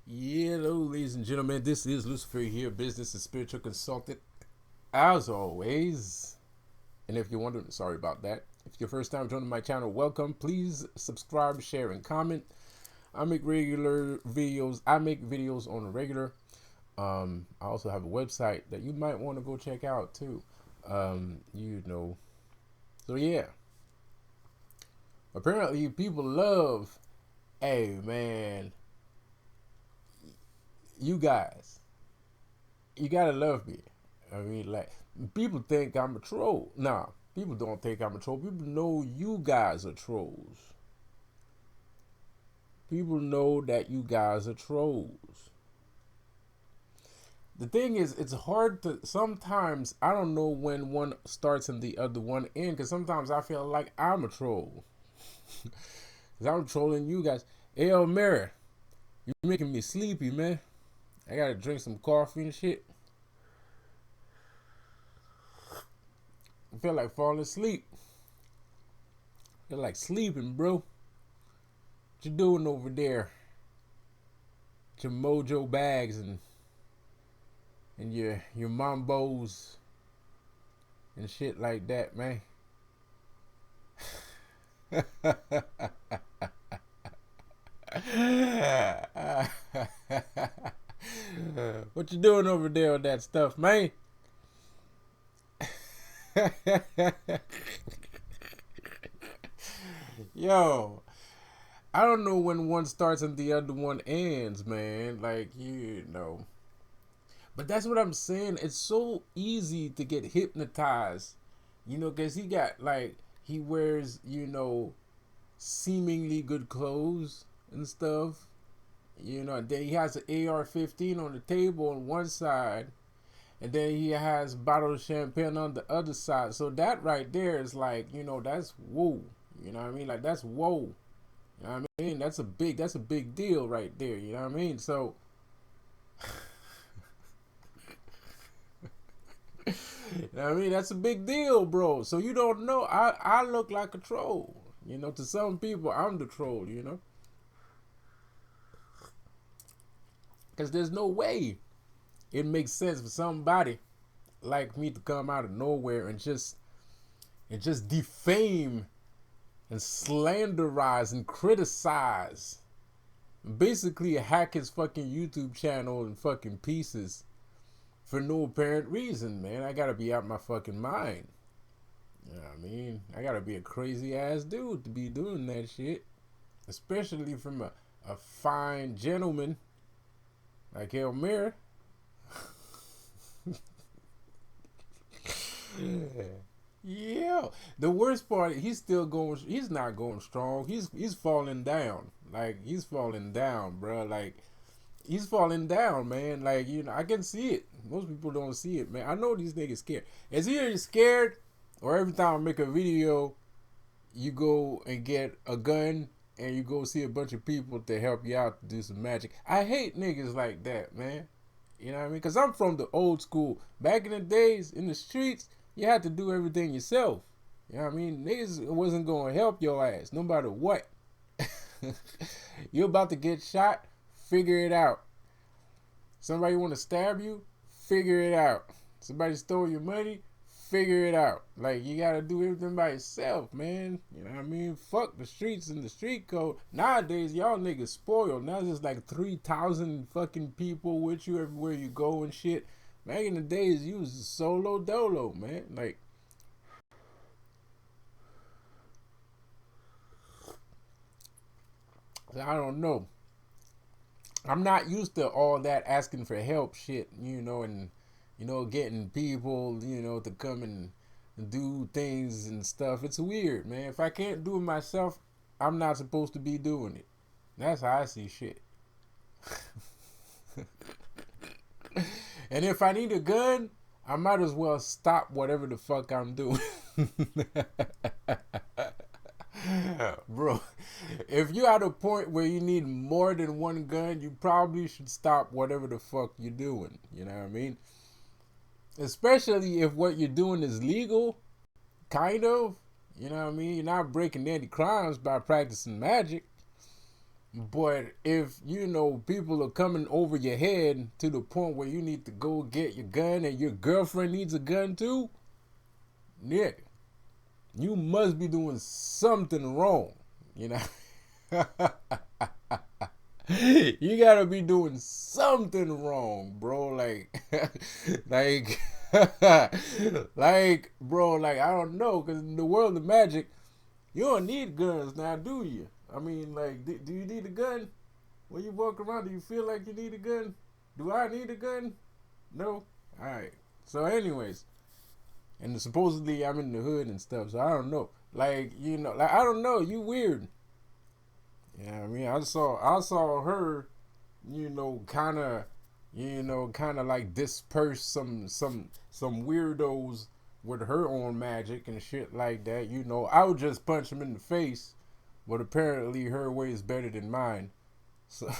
Hello, ladies and gentlemen. This is Lucifer here, business and spiritual consultant, as always. And if you're wondering, sorry about that. If it's your first time joining my channel, welcome. Please subscribe, share, and comment. I make regular videos. I make videos on a regular. I also have a website that you might want to go check out too. You know. So yeah. Apparently, people love. Hey man, you guys. You gotta love me. I mean, like, people think I'm a troll. Nah, people don't think I'm a troll. People know you guys are trolls. People know that you guys are trolls. The thing is, it's hard to. Sometimes I don't know when one starts and the other one ends. Because sometimes I feel like I'm a troll. Because I'm trolling you guys. Hey, Mary, you're making me sleepy, man. I gotta drink some coffee and shit. I feel like falling asleep. I feel like sleeping, bro. What you doing over there? Your mojo bags and your mambos and shit like that, man. What you doing over there with that stuff, man? Yo, I don't know when one starts and the other one ends, man. Like, you know. But that's what I'm saying. It's so easy to get hypnotized, because he got, like, he wears, seemingly good clothes and stuff. Then he has an AR-15 on the table on one side, and then he has a bottle of champagne on the other side. So that right there is like, that's whoa. You know what I mean? Like, that's whoa. You know what I mean? That's a big deal right there. You know what I mean? So, you know what I mean? That's a big deal, bro. So you don't know. I look like a troll. To some people, I'm the troll. Because there's no way it makes sense for somebody like me to come out of nowhere and just defame and slanderize and criticize, basically hack his fucking YouTube channel in fucking pieces for no apparent reason, man. I gotta be out my fucking mind. You know what I mean? I gotta be a crazy ass dude to be doing that shit, especially from a fine gentleman like Elmira. Yeah. The worst part, he's still going. He's not going strong. He's falling down. Like, he's falling down, bro. Like, he's falling down, man. Like, I can see it. Most people don't see it, man. I know these niggas scared. Is he scared, or every time I make a video, you go and get a gun and you go see a bunch of people to help you out to do some magic? I hate niggas like that, man. You know what I mean? Because I'm from the old school. Back in the days, in the streets, you had to do everything yourself. You know what I mean? Niggas wasn't going to help your ass, no matter what. You're about to get shot, figure it out. Somebody want to stab you, figure it out. Somebody stole your money, figure it out. Like, you gotta do everything by yourself, man. You know what I mean? Fuck the streets and the street code. Nowadays, y'all niggas spoiled. Now there's like 3,000 fucking people with you everywhere you go and shit. Back in the days, you was solo dolo, man. Like, I don't know. I'm not used to all that asking for help shit, and getting people, to come and do things and stuff. It's weird, man. If I can't do it myself, I'm not supposed to be doing it. That's how I see shit. And if I need a gun, I might as well stop whatever the fuck I'm doing. Bro, if you're at a point where you need more than one gun, you probably should stop whatever the fuck you're doing. You know what I mean? Especially if what you're doing is legal, kind of. You know what I mean? You're not breaking any crimes by practicing magic. But if you know people are coming over your head to the point where you need to go get your gun and your girlfriend needs a gun too, yeah, you must be doing something wrong. You know, you gotta be doing something wrong, bro. Like, like, like, bro. Like, I don't know, cause in the world of magic, you don't need guns now, do you? I mean, like, do you need a gun when you walk around? Do you feel like you need a gun? Do I need a gun? No. All right. So, anyways, and supposedly I'm in the hood and stuff, so I don't know. Like, you know, like I don't know. You weird. Yeah, I mean, I saw her, kind of like disperse some weirdos with her own magic and shit like that. I would just punch him in the face, but apparently her way is better than mine. So,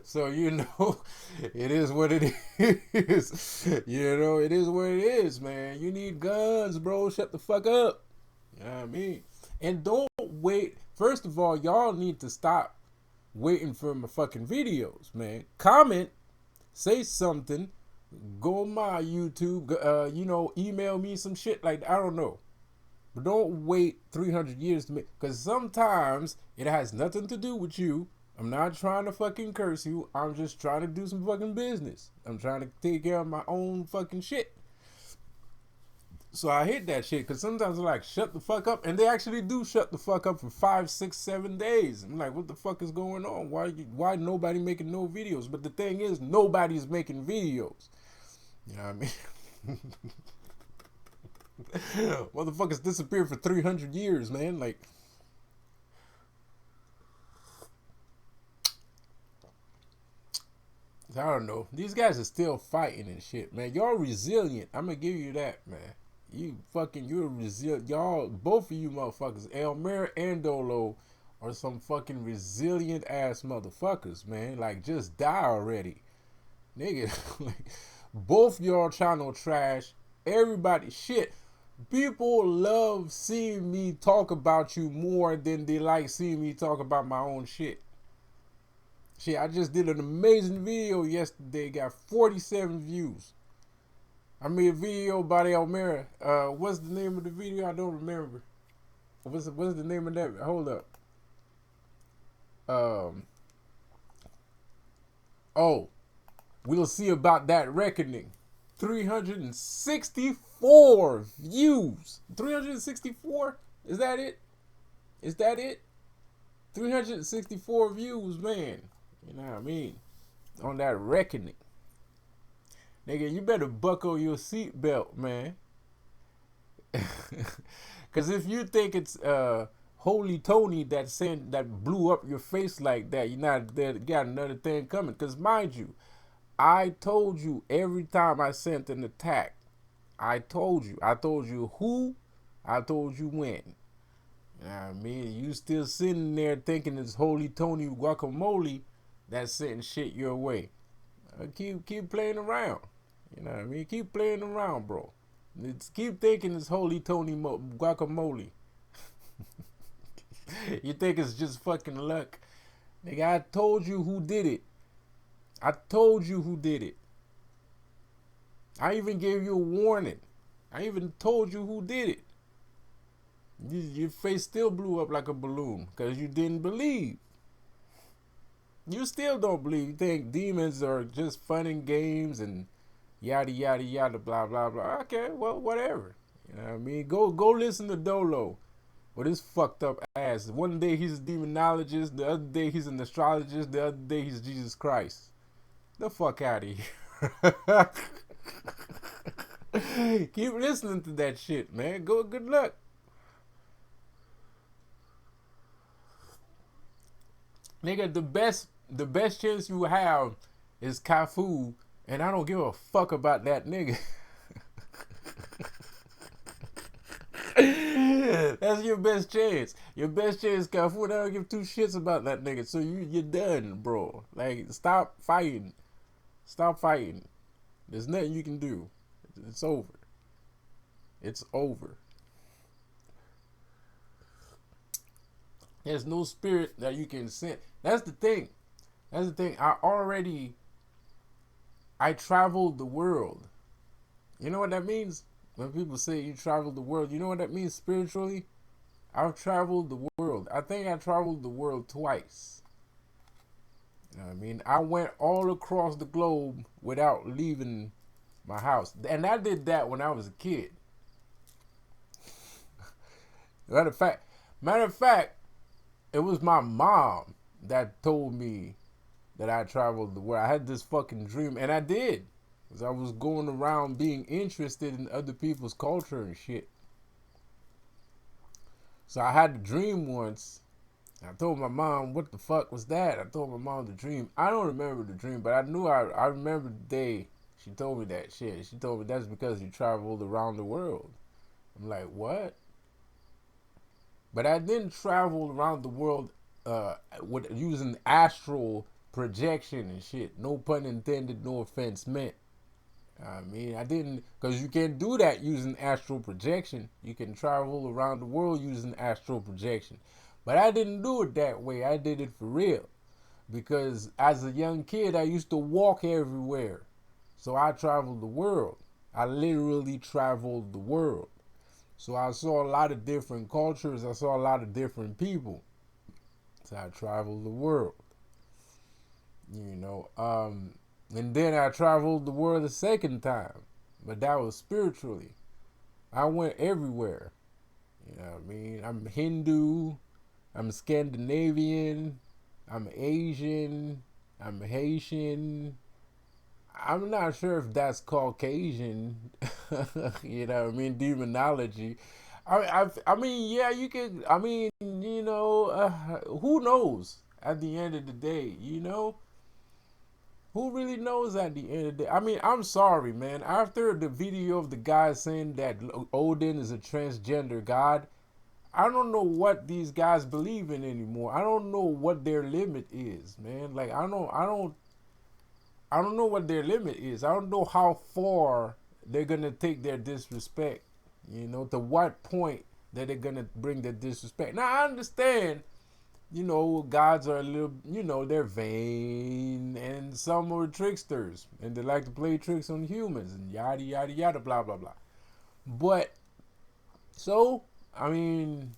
so it is what it is. It is what it is, man. You need guns, bro. Shut the fuck up. You know what I mean? And don't wait. First of all, y'all need to stop waiting for my fucking videos, man. Comment, say something, go on my YouTube, email me some shit like I don't know. But don't wait 300 years to make, because sometimes it has nothing to do with you. I'm not trying to fucking curse you. I'm just trying to do some fucking business. I'm trying to take care of my own fucking shit. So I hate that shit because sometimes they're like, shut the fuck up. And they actually do shut the fuck up for 5, 6, 7 days. I'm like, what the fuck is going on? Why nobody making no videos? But the thing is, nobody's making videos. You know what I mean? Motherfuckers disappeared for 300 years, man. Like, I don't know. These guys are still fighting and shit, man. Y'all resilient. I'm gonna give you that, man. You're resilient. Y'all, both of you motherfuckers, Elmer and Dolo, are some fucking resilient ass motherfuckers, man. Like, just die already. Nigga, like, both y'all channel trash. Everybody, shit. People love seeing me talk about you more than they like seeing me talk about my own shit. Shit, I just did an amazing video yesterday. Got 47 views. I made a video about Elmira. What's the name of the video? I don't remember. What's the name of that? Hold up. Um. Oh, we'll see about that reckoning. 364 views. 364? Is that it? Is that it? 364 views, man. You know what I mean? On that reckoning. Nigga, you better buckle your seatbelt, man. Cause if you think it's Holy Tony that blew up your face like that, you're not there. Got another thing coming. Cause mind you, I told you every time I sent an attack. I told you who. I told you when. You know what I mean? You still sitting there thinking it's Holy Tony guacamole that's sending shit your way. Keep playing around. You know what I mean? Keep playing around, bro. Keep thinking it's Holy Tony guacamole. You think it's just fucking luck. Nigga, I told you who did it. I told you who did it. I even gave you a warning. I even told you who did it. Your face still blew up like a balloon because you didn't believe. You still don't believe. You think demons are just fun and games and yada yada yada blah blah blah. Okay, well whatever. You know what I mean? Go listen to Dolo with his fucked up ass. One day he's a demonologist, the other day he's an astrologist, the other day he's Jesus Christ. The fuck out of here. Keep listening to that shit, man. Good luck. Nigga, the best chance you have is Cafu, and I don't give a fuck about that nigga. That's your best chance. Your best chance, Cafu, and I don't give two shits about that nigga. So you're done, bro. Like, stop fighting. Stop fighting. There's nothing you can do. It's over. It's over. There's no spirit that you can send. That's the thing. That's the thing. I traveled the world. You know what that means? When people say you traveled the world, you know what that means spiritually? I've traveled the world. I think I traveled the world twice. You know what I mean? I went all across the globe without leaving my house. And I did that when I was a kid. Matter of fact, matter of fact, it was my mom that told me that I traveled the world. I had this fucking dream, and I did. Cause I was going around being interested in other people's culture and shit. So I had a dream once. I told my mom, what the fuck was that? I told my mom the dream. I don't remember the dream, but I remember the day she told me that shit. She told me that's because you traveled around the world. I'm like, what? But I didn't travel around the world with using astral projection and shit. No pun intended, no offense meant. I mean, I didn't, because you can't do that using astral projection. You can travel around the world using astral projection. But I didn't do it that way. I did it for real. Because as a young kid, I used to walk everywhere. So I traveled the world. I literally traveled the world. So I saw a lot of different cultures. I saw a lot of different people. So I traveled the world. You know, and then I traveled the world a second time, but that was spiritually. I went everywhere. You know what I mean? I'm Hindu, I'm Scandinavian, I'm Asian, I'm Haitian. I'm not sure if that's Caucasian. You know what I mean? Demonology. I mean, yeah, you could. I mean, who knows? At the end of the day, who really knows at the end of the day? I mean, I'm sorry, man. After the video of the guy saying that Odin is a transgender god, I don't know what these guys believe in anymore. I don't know what their limit is, man. Like I don't know what their limit is. I don't know how far they're gonna take their disrespect. To what point that they're gonna bring the disrespect. Now I understand gods are a little, they're vain, and some are tricksters, and they like to play tricks on humans, and yada, yada, yada, blah, blah, blah. But, so, I mean,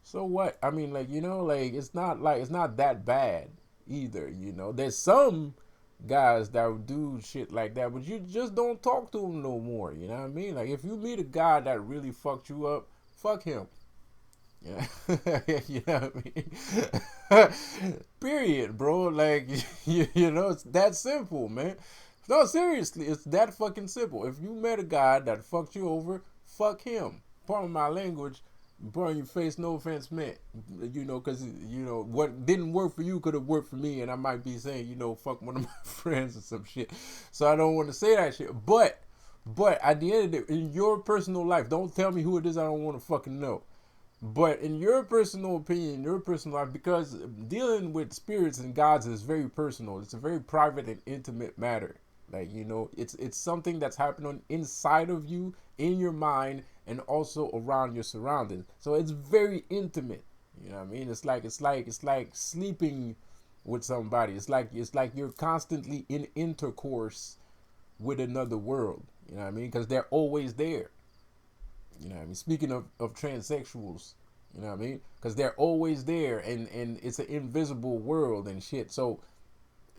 so what? I mean, it's not that bad either, There's some guys that would do shit like that, but you just don't talk to them no more, you know what I mean? Like, if you meet a guy that really fucked you up, fuck him. Yeah, you know what I mean? Period, bro. Like, it's that simple, man. No, seriously, it's that fucking simple. If you met a guy that fucked you over, fuck him. Pardon my language, burn your face, no offense meant. Because, what didn't work for you could have worked for me, and I might be saying, fuck one of my friends or some shit. So I don't want to say that shit. But at the end of the day, in your personal life, don't tell me who it is I don't want to fucking know. But in your personal opinion, your personal life, because dealing with spirits and gods is very personal. It's a very private and intimate matter. Like, it's something that's happening inside of you, in your mind, and also around your surroundings. So it's very intimate. You know what I mean? It's like sleeping with somebody. It's like you're constantly in intercourse with another world. You know what I mean? Because they're always there. You know what I mean? Speaking of transsexuals, you know what I mean? Because they're always there, and it's an invisible world and shit. So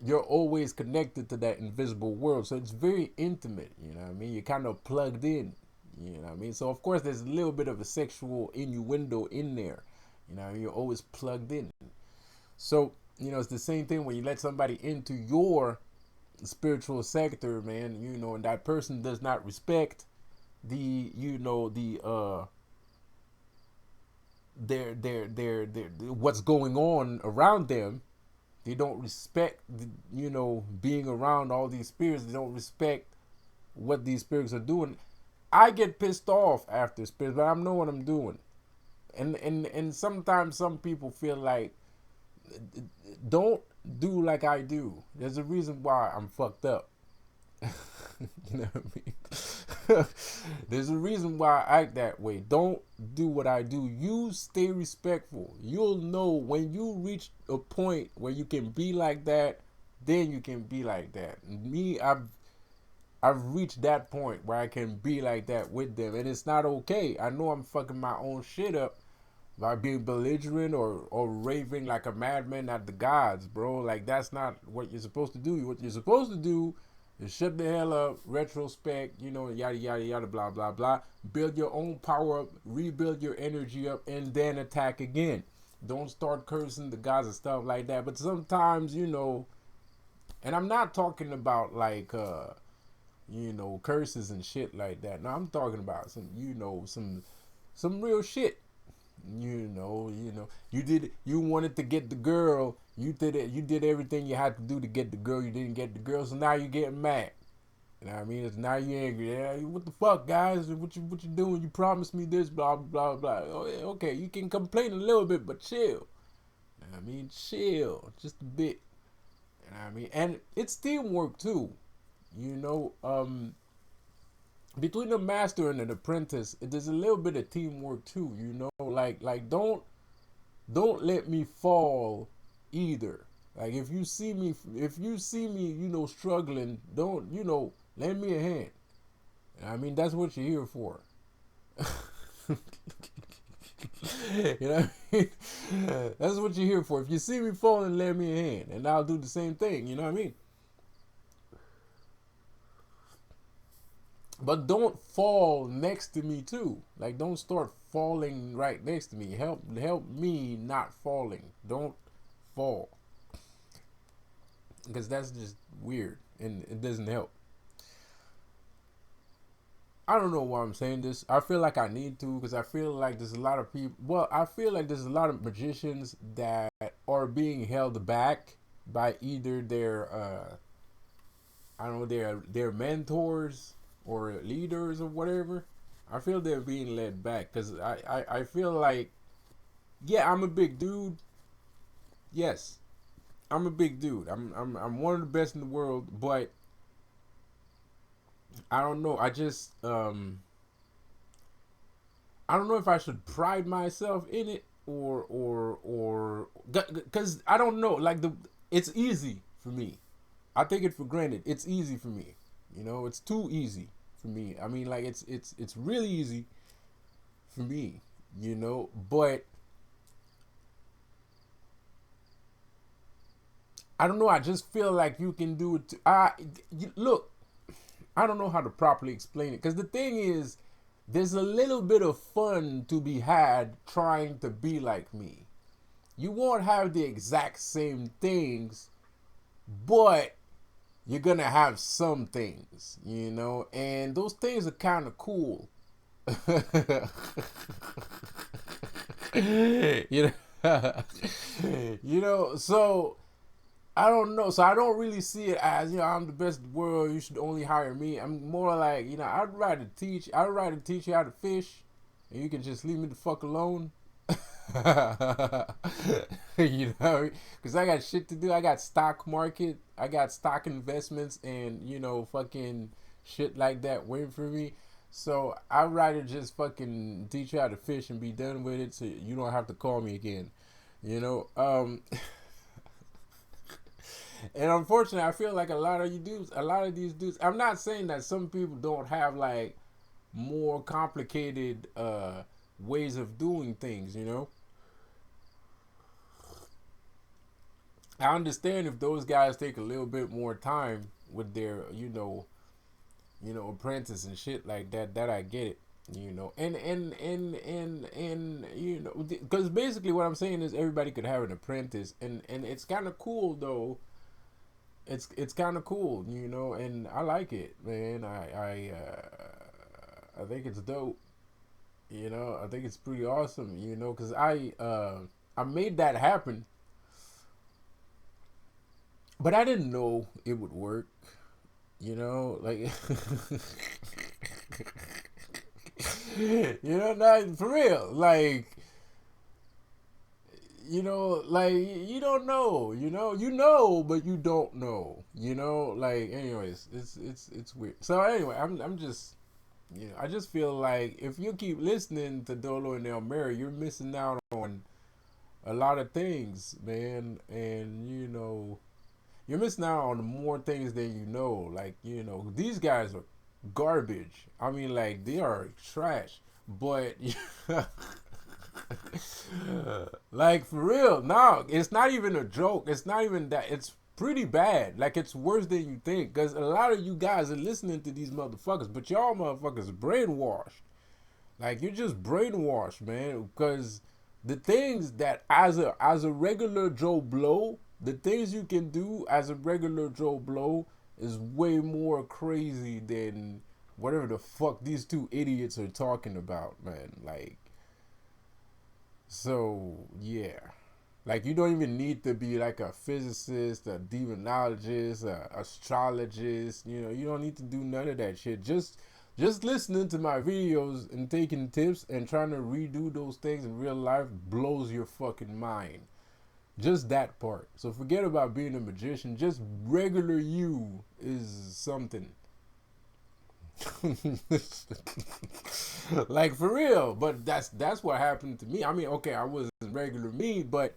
you're always connected to that invisible world. So it's very intimate, you know what I mean? You're kind of plugged in, you know what I mean? So, of course, there's a little bit of a sexual innuendo in there. You know, you're always plugged in. So, it's the same thing when you let somebody into your spiritual sector, man, and that person does not respect the their what's going on around them. They don't respect being around all these spirits. They don't respect what these spirits are doing. I get pissed off after spirits, but I know what I'm doing. And sometimes some people feel like, don't do like I do. There's a reason why I'm fucked up. You know what I mean? There's a reason why I act that way. Don't do what I do. You stay respectful. You'll know when you reach a point where you can be like that, then you can be like that. Me, I've reached that point where I can be like that with them, and it's not okay. I know I'm fucking my own shit up by being belligerent or raving like a madman at the gods, bro. Like, that's not what you're supposed to do. What you're supposed to do is shut the hell up, retrospect, yada yada yada, blah blah blah. Build your own power up, rebuild your energy up, and then attack again. Don't start cursing the gods and stuff like that. But sometimes, and I'm not talking about like curses and shit like that. No, I'm talking about some real shit. You wanted to get the girl. You did it. You did everything you had to do to get the girl. You didn't get the girl, so now you're getting mad. You know what I mean? It's now you're angry. Yeah, what the fuck, guys? What you doing? You promised me this, blah blah blah. Oh, yeah, okay, you can complain a little bit, but chill. You know what I mean? Chill, just a bit. You know what I mean? And it's teamwork too. You know, between the master and the apprentice, there's a little bit of teamwork too. Like don't let me fall either. Like if you see me, struggling, don't lend me a hand. I mean, that's what you're here for. You know what I mean? That's what you're here for. If you see me falling, lend me a hand, and I'll do the same thing. You know what I mean? But don't fall next to me too. Like, don't start falling right next to me. Help me not falling. Don't fall, because that's just weird and it doesn't help. I don't know why I'm saying this. I feel like I need to, because I feel like there's a lot of people. Well, I feel like there's a lot of magicians that are being held back by either their I don't know, their mentors or leaders or whatever. I feel they're being led back because I feel like, yeah, I'm a big dude. Yes, I'm a big dude. I'm one of the best in the world, but I don't know. I don't know if I should pride myself in it or because I don't know. Like, it's easy for me. I take it for granted. It's easy for me. It's too easy for me. I mean, like, it's really easy for me. But I don't know. I just feel like you can do it. Look, I don't know how to properly explain it, because the thing is, there's a little bit of fun to be had trying to be like me. You won't have the exact same things, but you're gonna have some things, and those things are kind of cool. you know, so I don't know. So I don't really see it as, I'm the best in the world. You should only hire me. I'm more like, I'd rather teach you how to fish, and you can just leave me the fuck alone. Because I got shit to do. I got stock market. I got stock investments, and fucking shit like that waiting for me. So I'd rather just fucking teach you how to fish and be done with it, so you don't have to call me again. You know. And unfortunately, I feel like a lot of these dudes. I'm not saying that some people don't have like more complicated ways of doing things. I understand if those guys take a little bit more time with their, apprentice and shit like that. That I get it. And because basically what I'm saying is everybody could have an apprentice, and it's kind of cool though. It's kind of cool, and I like it, man. I think it's dope. I think it's pretty awesome. Because I made that happen, but I didn't know it would work. Like not for real. Like, like you don't know, you know, but you don't know, like anyways, it's weird. So anyway, I'm just, I just feel like if you keep listening to Dolo and El Mary, you're missing out on a lot of things, man, and you're missing out on more things than you know. Like, these guys are garbage. I mean, like, they are trash. But, like, for real, no, it's not even a joke. It's not even that. It's pretty bad. Like, it's worse than you think. Because a lot of you guys are listening to these motherfuckers, but y'all motherfuckers brainwashed. Like, you're just brainwashed, man. Because the things that as a regular Joe Blow, the things you can do as a regular Joe Blow is way more crazy than whatever the fuck these two idiots are talking about, man. Like, so yeah. Like, you don't even need to be like a physicist, a demonologist, a astrologist. You don't need to do none of that shit. Just listening to my videos and taking tips and trying to redo those things in real life blows your fucking mind. Just that part. So forget about being a magician. Just regular you is something. Like, for real. But that's what happened to me. I mean, okay, I wasn't regular me, but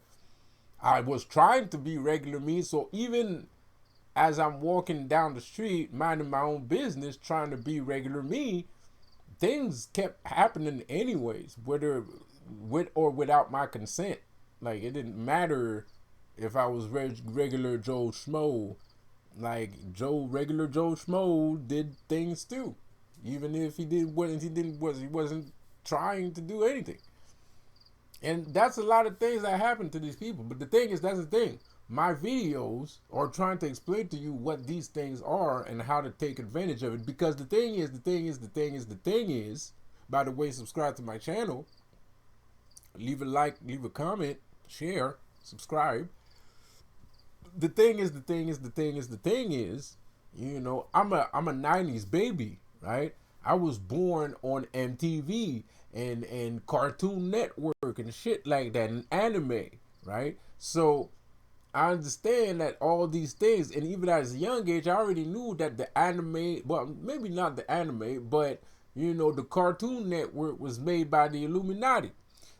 I was trying to be regular me. So even as I'm walking down the street, minding my own business, trying to be regular me, things kept happening anyways, whether with or without my consent. Like, it didn't matter if I was regular Joe Schmo. Like, regular Joe Schmo did things too, even if he wasn't trying to do anything. And that's a lot of things that happen to these people. But the thing is, that's the thing. My videos are trying to explain to you what these things are and how to take advantage of it. Because the thing is, by the way, subscribe to my channel. Leave a like, leave a comment, share, subscribe. I'm a 90s baby, right? I was born on MTV and Cartoon Network and shit like that and anime, right? So I understand that all these things, and even at a young age, I already knew that the anime, well, maybe not the anime, but the Cartoon Network was made by the Illuminati.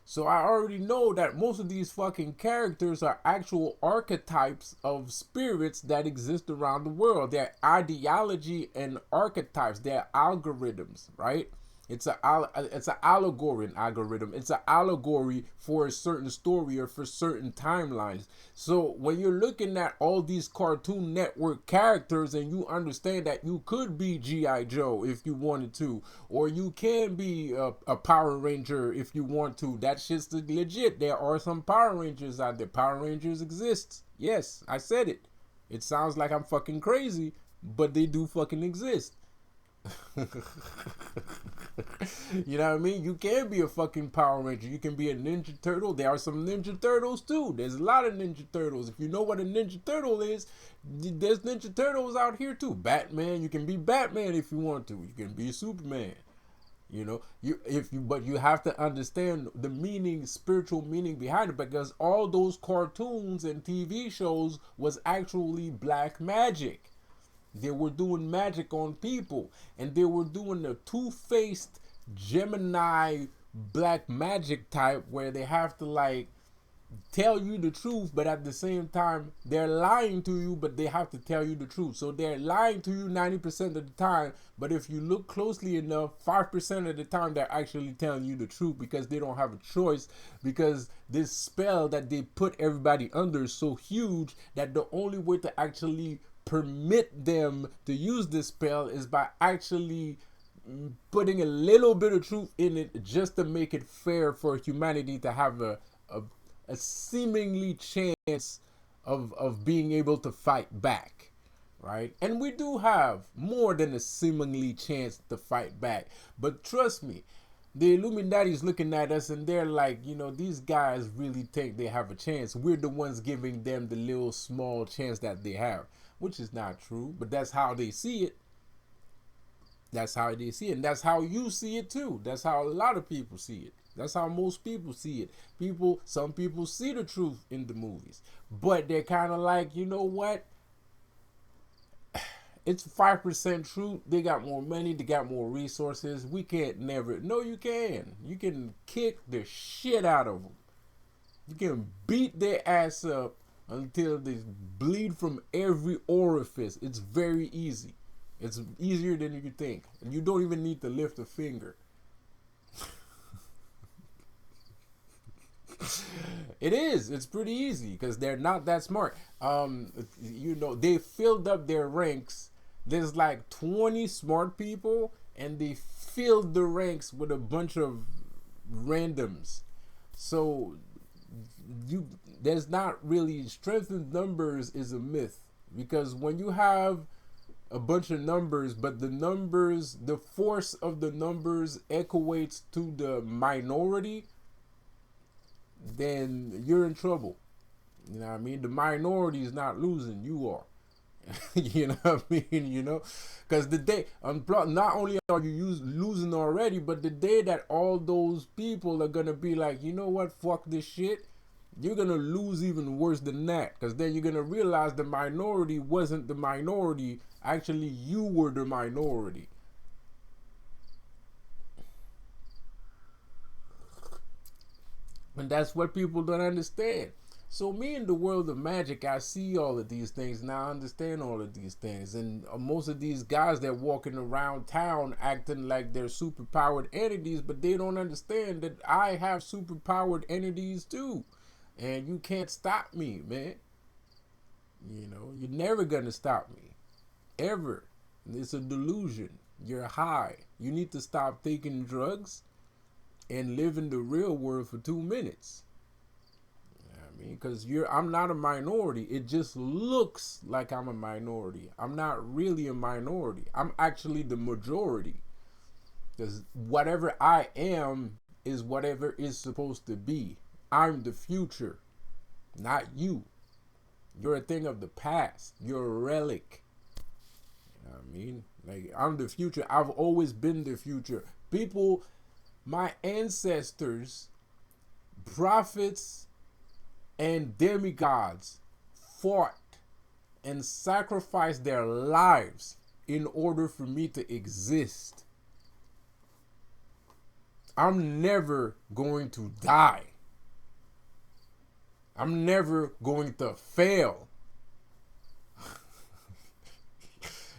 So I already know that most of these fucking characters are actual archetypes of spirits that exist around the world. They're ideology and archetypes. They're algorithms, right? It's an allegory, an algorithm. It's an allegory for a certain story or for certain timelines. So when you're looking at all these Cartoon Network characters and you understand that you could be G.I. Joe if you wanted to, or you can be a Power Ranger if you want to, that shit's legit. There are some Power Rangers out there. Power Rangers exist. Yes, I said it. It sounds like I'm fucking crazy, but they do fucking exist. You know what I mean? You can be a fucking Power Ranger. You can be a Ninja Turtle. There are some Ninja Turtles too. There's a lot of Ninja Turtles. If you know what a Ninja Turtle is, there's Ninja Turtles out here too. Batman. You can be Batman if you want to. You can be Superman. But you have to understand the meaning, spiritual meaning behind it, because all those cartoons and TV shows was actually black magic. They were doing magic on people, and they were doing the two-faced Gemini black magic type where they have to like tell you the truth, but at the same time they're lying to you, but they have to tell you the truth. So they're lying to you 90% of the time, but if you look closely enough, 5% of the time they're actually telling you the truth, because they don't have a choice, because this spell that they put everybody under is so huge that the only way to actually permit them to use this spell is by actually putting a little bit of truth in it, just to make it fair for humanity to have a seemingly chance of being able to fight back, right? And we do have more than a seemingly chance to fight back. But trust me, the Illuminati is looking at us and they're like, these guys really think they have a chance. We're the ones giving them the little small chance that they have, which is not true, but that's how they see it. That's how they see it. And that's how you see it too. That's how a lot of people see it. That's how most people see it. Some people see the truth in the movies, but they're kind of like, you know what? It's 5% truth. They got more money. They got more resources. We can't never. No, you can. You can kick the shit out of them. You can beat their ass up until they bleed from every orifice. It's very easy. It's easier than you think. And you don't even need to lift a finger. It is. It's pretty easy because they're not that smart. They filled up their ranks. There's like 20 smart people, and they filled the ranks with a bunch of randoms. So you there's not really strength in numbers is a myth because when you have a bunch of numbers, but the force of the numbers equates to the minority, then you're in trouble. You know what I mean? The minority is not losing, you are. You know what I mean? Because the day, not only are you losing already, but the day that all those people are gonna be like, you know what, fuck this shit, you're gonna lose even worse than that. Because then you're gonna realize the minority wasn't the minority. Actually, you were the minority. And that's what people don't understand. So me in the world of magic, I see all of these things and I understand all of these things. And most of these guys that walking around town acting like they're superpowered entities, but they don't understand that I have superpowered entities too. And you can't stop me, man. You're never gonna stop me. Ever. It's a delusion. You're high. You need to stop taking drugs and live in the real world for 2 minutes. I mean, because I'm not a minority. It just looks like I'm a minority. I'm not really a minority. I'm actually the majority. Because whatever I am is whatever is supposed to be. I'm the future, not you. You're a thing of the past. You're a relic. You know what I mean? Like, I'm the future. I've always been the future. People, my ancestors, prophets, and demigods fought and sacrificed their lives in order for me to exist. I'm never going to die. I'm never going to fail.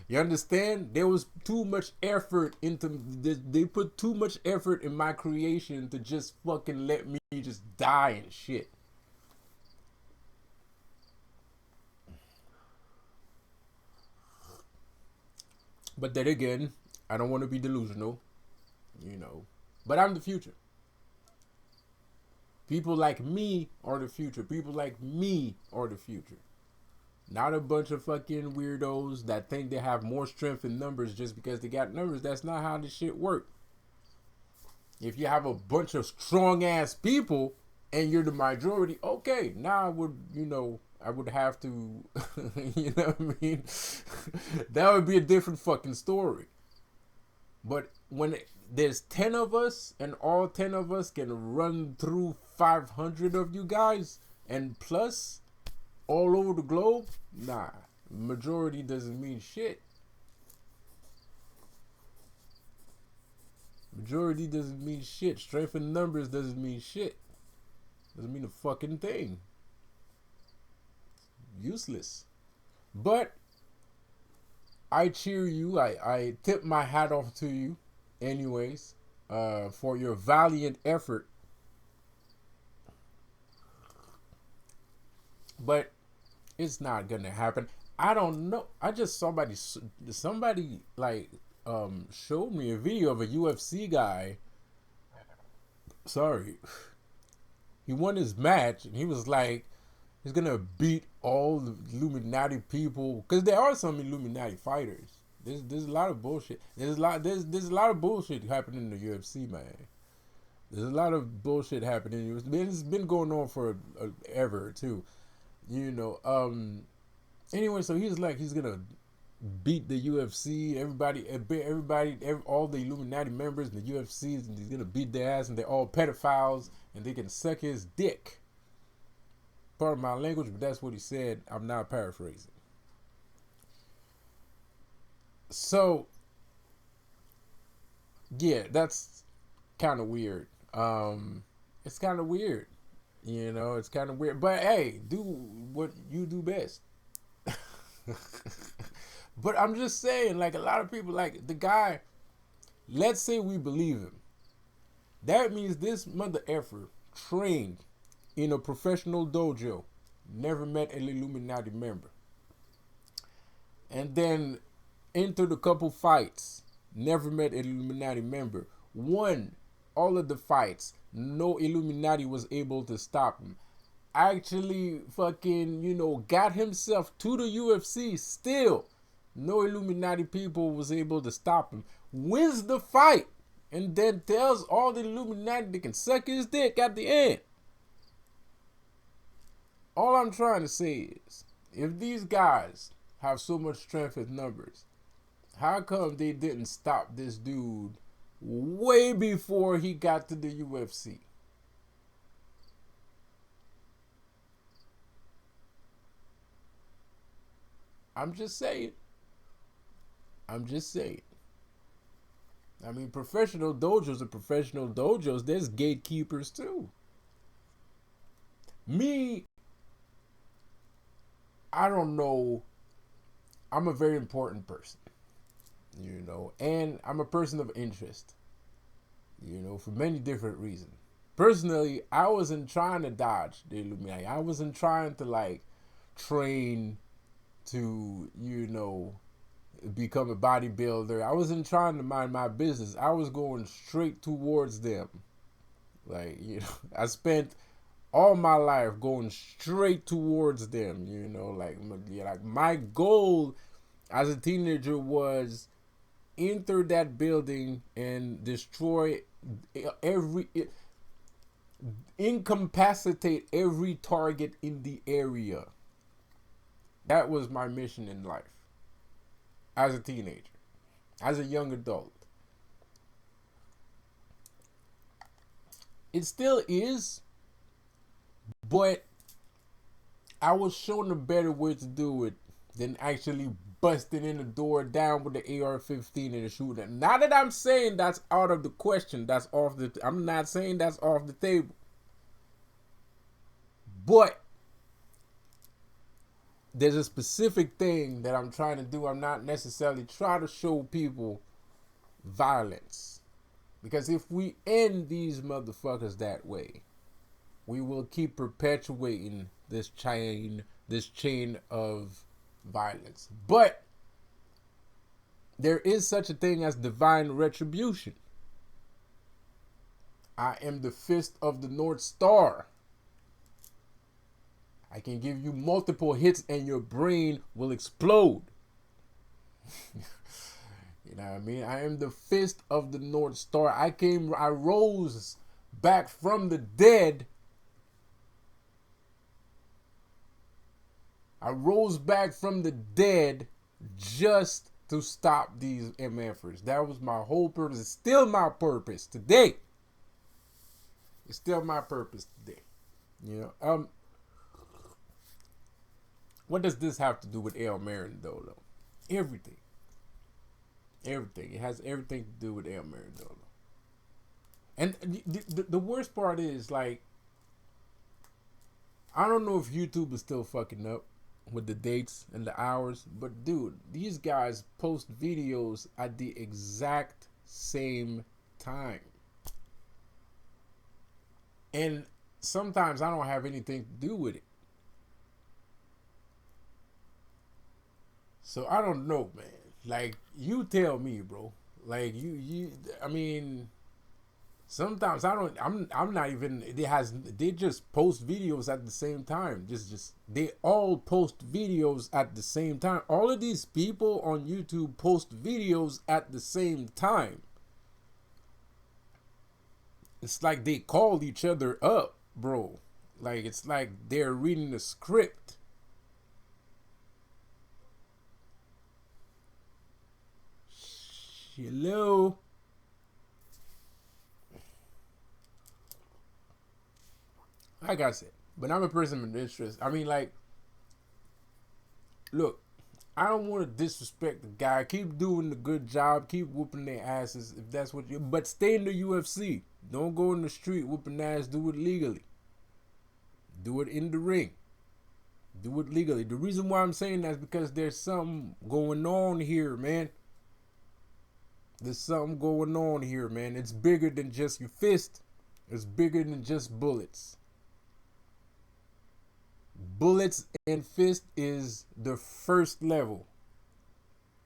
You understand? There was too much effort into they put too much effort in my creation to just fucking let me just die and shit. But then again, I don't want to be delusional, you know. But I'm the future. People like me are the future. People like me are the future. Not a bunch of fucking weirdos that think they have more strength in numbers just because they got numbers. That's not how this shit works. If you have a bunch of strong ass people and you're the majority, okay, now I would have to, you know what I mean? That would be a different fucking story. But when there's 10 of us and all 10 of us can run through 500 of you guys and plus all over the globe, nah, majority doesn't mean shit. Majority doesn't mean shit. Strength in numbers doesn't mean shit. Doesn't mean a fucking thing. Useless. But I cheer you. I tip my hat off to you, anyways, for your valiant effort. But it's not gonna happen. I don't know. I just somebody like showed me a video of a UFC guy. Sorry, he won his match and he was like, he's gonna beat all the Illuminati people because there are some Illuminati fighters. There's a lot of bullshit. There's a lot of bullshit happening in the UFC, man. There's a lot of bullshit happening. It's been going on for ever too. You know. Anyway, so he's like he's gonna beat the UFC. All the Illuminati members in the UFC, and he's gonna beat their ass, and they're all pedophiles, and they can suck his dick. Pardon my language, but that's what he said. I'm not paraphrasing. So, yeah, that's kind of weird. It's kind of weird. It's kind of weird. But hey, do what you do best. But I'm just saying, like, a lot of people, like, the guy, let's say we believe him. That means this mother effer trained in a professional dojo, never met an Illuminati member. And then entered a couple fights, never met an Illuminati member. Won all of the fights, no Illuminati was able to stop him. Actually fucking, got himself to the UFC still. No Illuminati people was able to stop him. Wins the fight. And then tells all the Illuminati they can suck his dick at the end. All I'm trying to say is, if these guys have so much strength in numbers, how come they didn't stop this dude way before he got to the UFC? I'm just saying. I mean, professional dojos are professional dojos. There's gatekeepers too. Me, I don't know. I'm a very important person, and I'm a person of interest, for many different reasons. Personally, I wasn't trying to dodge the Illuminati. I wasn't trying to, like, train to, become a bodybuilder. I wasn't trying to mind my business. I was going straight towards them. Like, I spent all my life going straight towards them, like my goal as a teenager was enter that building and destroy incapacitate every target in the area. That was my mission in life as a teenager, as a young adult. It still is, but I was shown a better way to do it than actually busting in the door down with the AR-15 and shooting. Not that I'm saying that's out of the question. I'm not saying that's off the table. But there's a specific thing that I'm trying to do. I'm not necessarily trying to show people violence. Because if we end these motherfuckers that way, we will keep perpetuating this chain of violence. But there is such a thing as divine retribution. I am the fist of the North Star. I can give you multiple hits and your brain will explode. You know what I mean? I am the fist of the North Star. I rose back from the dead. I rose back from the dead just to stop these MFers. That was my whole purpose. It's still my purpose today. It's still my purpose today. What does this have to do with El Marindolo? Everything. Everything. It has everything to do with El Marindolo. And the worst part is, like, I don't know if YouTube is still fucking up with the dates and the hours, but dude, these guys post videos at the exact same time. And sometimes I don't have anything to do with it. So I don't know, man. Like, you tell me, bro. Like, I mean, sometimes I'm not even, they just post videos at the same time. They all post videos at the same time. All of these people on YouTube post videos at the same time. It's like they call each other up, bro. Like, it's like they're reading the script. Hello. Like I said, but I'm a person of interest. I mean, like, look, I don't want to disrespect the guy. Keep doing the good job. Keep whooping their asses if that's what you. But stay in the UFC. Don't go in the street whooping ass. Do it legally. Do it in the ring. Do it legally. The reason why I'm saying that is because there's something going on here, man. There's something going on here, man. It's bigger than just your fist. It's bigger than just bullets. Bullets and fist is the first level.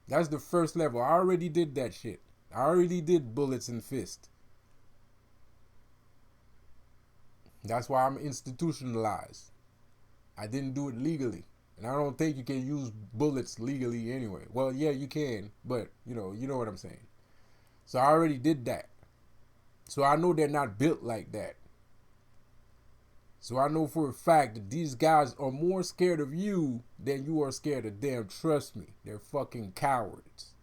That's the first level. I already did that shit. I already did bullets and fist. That's why I'm institutionalized. I didn't do it legally. And I don't think you can use bullets legally anyway. Well, yeah, you can, but you know what I'm saying. So I already did that. So I know they're not built like that. So I know for a fact that these guys are more scared of you than you are scared of them. Trust me. They're fucking cowards.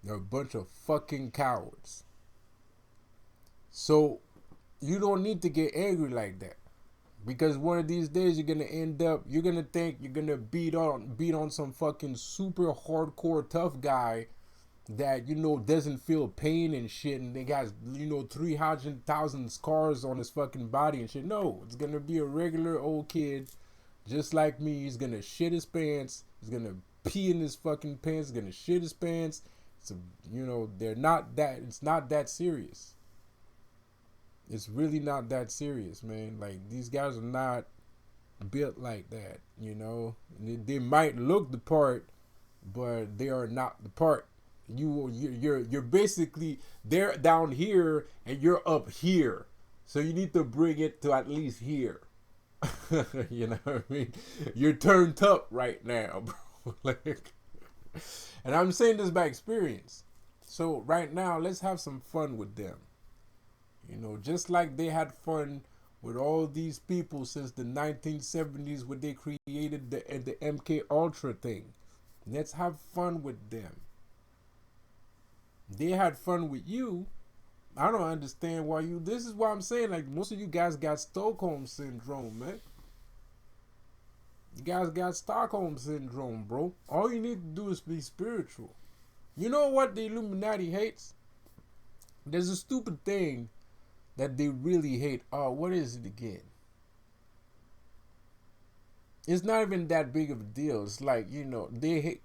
They're a bunch of fucking cowards. So you don't need to get angry like that. Because one of these days you're gonna end up, you're gonna think you're gonna beat on some fucking super hardcore tough guy that doesn't feel pain and shit, and they got 300,000 scars on his fucking body and shit. No, it's gonna be a regular old kid, just like me. He's gonna shit his pants. He's gonna pee in his fucking pants. He's gonna shit his pants. So they're not that. It's not that serious. It's really not that serious, man. Like, these guys are not built like that, They might look the part, but they are not the part. You're basically, they're down here and you're up here. So you need to bring it to at least here. You know what I mean? You're turned up right now, bro. Like, and I'm saying this by experience. So right now, let's have some fun with them. Just like they had fun with all these people since the 1970s when they created the MK Ultra thing. Let's have fun with them. They had fun with you. I don't understand why you. This is why I'm saying, like, most of you guys got Stockholm syndrome, man. You guys got Stockholm syndrome, bro. All you need to do is be spiritual. You know what the Illuminati hates? There's a stupid thing that they really hate. Oh, what is it again? It's not even that big of a deal. It's like, they hate,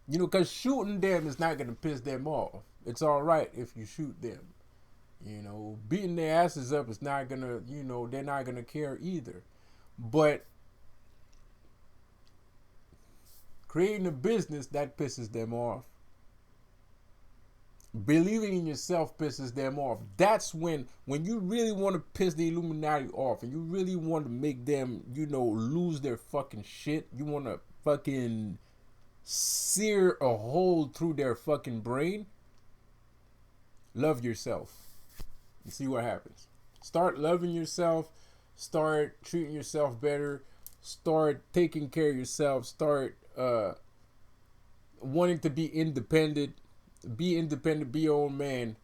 because shooting them is not going to piss them off. It's all right if you shoot them. Beating their asses up is not going to, they're not going to care either. But creating a business, that pisses them off. Believing in yourself pisses them off. That's when you really want to piss the Illuminati off and you really want to make them, lose their fucking shit. You want to fucking sear a hole through their fucking brain. Love yourself and see what happens. Start loving yourself. Start treating yourself better. Start taking care of yourself. Start wanting to be independent. Be independent, be your own man.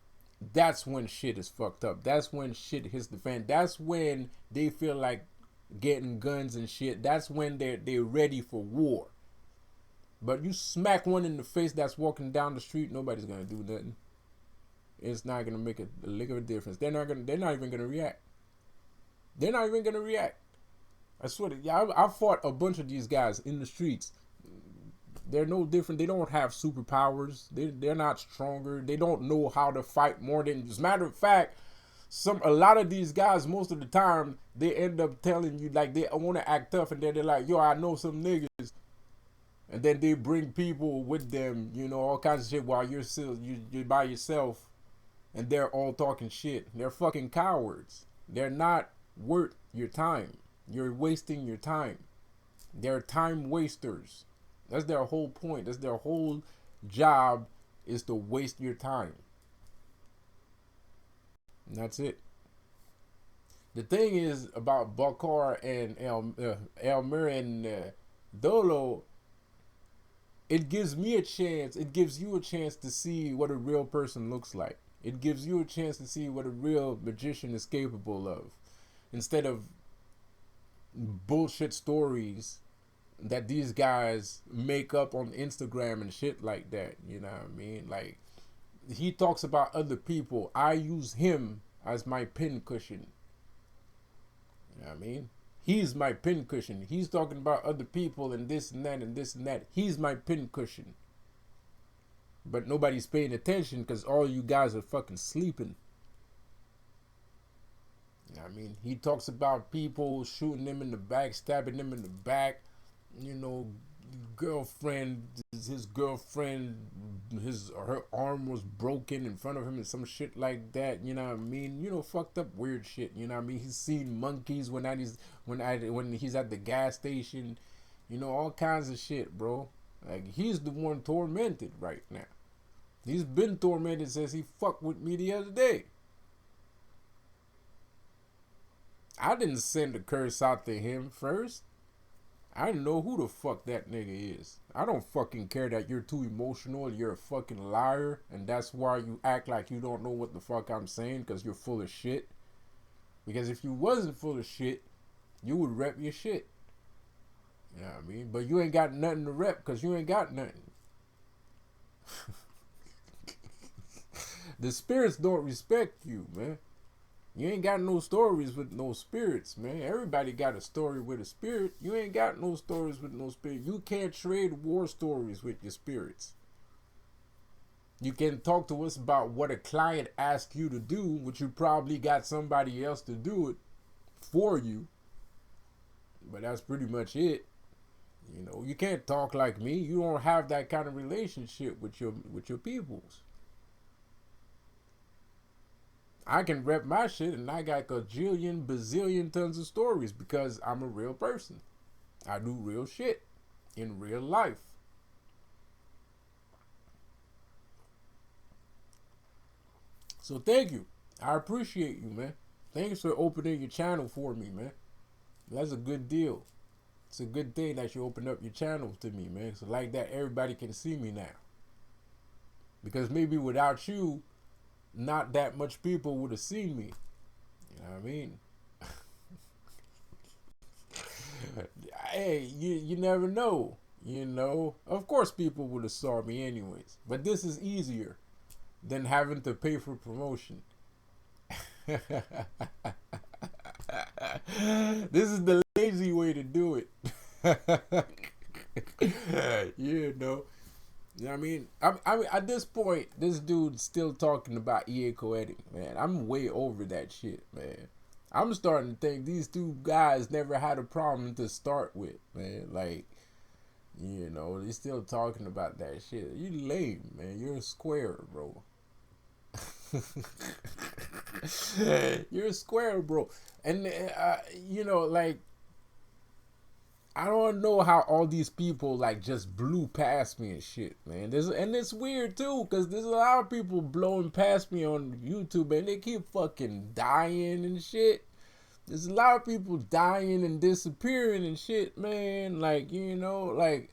That's when shit is fucked up. That's when shit hits the fan. That's when they feel like getting guns and shit. That's when they're ready for war. But you smack one in the face that's walking down the street, nobody's gonna do nothing. It's not gonna make a lick of a difference. They're not even gonna react. They're not even gonna react. I swear to you, I fought a bunch of these guys in the streets. They're no different. They don't have superpowers. They're not stronger. They don't know how to fight more than. As a matter of fact, a lot of these guys, most of the time, they end up telling you, like, they want to act tough, and then they're like, yo, I know some niggas, and then they bring people with them, all kinds of shit while you're by yourself, and they're all talking shit. They're fucking cowards. They're not worth your time. You're wasting your time. They're time wasters. That's their whole point. That's their whole job, is to waste your time. And that's it. The thing is about Bakar and Elmer and Dolo it gives me a chance. It gives you a chance to see what a real person looks like. It gives you a chance to see what a real magician is capable of, instead of bullshit stories that these guys make up on Instagram and shit like that. You know what I mean? Like, he talks about other people. I use him as my pincushion. You know what I mean? He's my pincushion. He's talking about other people and this and that and this and that. He's my pincushion. But nobody's paying attention because all you guys are fucking sleeping. You know what I mean? He talks about people shooting them in the back, stabbing them in the back. You know, his girlfriend, her arm was broken in front of him and some shit like that. You know what I mean? You know, fucked up weird shit. You know what I mean? He's seen monkeys when he's at the gas station. You know, all kinds of shit, bro. Like, he's the one tormented right now. He's been tormented since he fucked with me the other day. I didn't send a curse out to him first. I didn't know who the fuck that nigga is. I don't fucking care that you're too emotional, you're a fucking liar, and that's why you act like you don't know what the fuck I'm saying, because you're full of shit. Because if you wasn't full of shit, you would rep your shit. You know what I mean? But you ain't got nothing to rep because you ain't got nothing. The spirits don't respect you, man. You ain't got no stories with no spirits, man. Everybody got a story with a spirit. You ain't got no stories with no spirit. You can't trade war stories with your spirits. You can talk to us about what a client asked you to do, which you probably got somebody else to do it for you. But that's pretty much it. You know, you can't talk like me. You don't have that kind of relationship with your peoples. I can rep my shit and I got a bazillion tons of stories because I'm a real person. I do real shit in real life. So thank you. I appreciate you, man. Thanks for opening your channel for me, man. That's a good deal. It's a good thing that you opened up your channel to me, man. So like that, everybody can see me now. Because maybe without you, not that much people would have seen me. You know what I mean? Hey, you never know. You know, of course people would have saw me anyways. But this is easier than having to pay for promotion. This is the lazy way to do it. You know. You know what I mean? I mean, at this point, this dude's still talking about EA co-editing, man. I'm way over that shit, man. I'm starting to think these two guys never had a problem to start with, man. Like, you know, they're still talking about that shit. You lame, man. You're a square, bro. You're a square, bro. And, you know, like, I don't know how all these people like just blew past me and shit, man. And it's weird too, cause there's a lot of people blowing past me on YouTube, and they keep fucking dying and shit. There's a lot of people dying and disappearing and shit, man. Like, you know, like,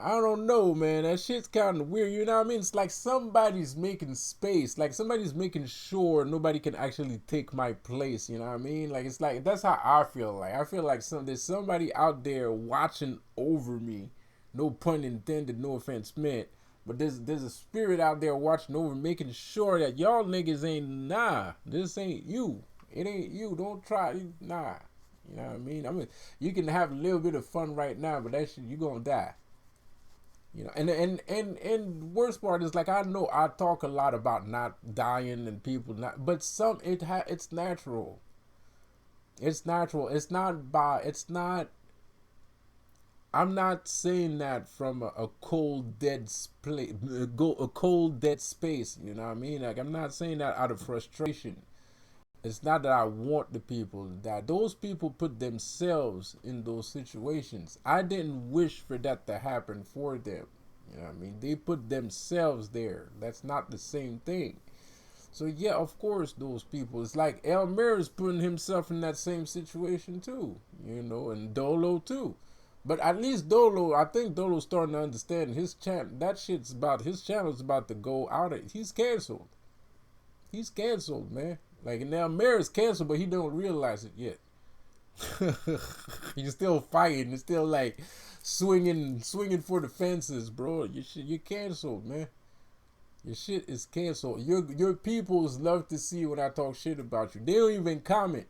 I don't know, man. That shit's kind of weird. You know what I mean? It's like somebody's making space. Like somebody's making sure nobody can actually take my place. You know what I mean? Like, it's like, that's how I feel. Like, I feel like there's somebody out there watching over me. No pun intended, no offense meant. But there's a spirit out there watching over, making sure that y'all niggas ain't, nah, this ain't you. It ain't you. Don't try. Nah. You know what I mean? I mean, you can have a little bit of fun right now, but that shit, you gonna die. You know, and worst part is, like, I know I talk a lot about not dying and people not, but it's natural. It's natural. It's not. I'm not saying that from a cold dead a cold dead space. You know what I mean? Like, I'm not saying that out of frustration. It's not that I want the people to die. Those people put themselves in those situations. I didn't wish for that to happen for them. You know what I mean? They put themselves there. That's not the same thing. So yeah, of course those people. It's like Elmer's putting himself in that same situation too. You know, and Dolo too. But at least Dolo, I think Dolo's starting to understand his channel. That shit's about his channel's about to go out. He's canceled. He's canceled, man. Like now, Mayor's canceled, but he don't realize it yet. He's still fighting. He's still like swinging for the fences, bro. You're canceled, man. Your shit is canceled. Your peoples love to see when I talk shit about you. They don't even comment.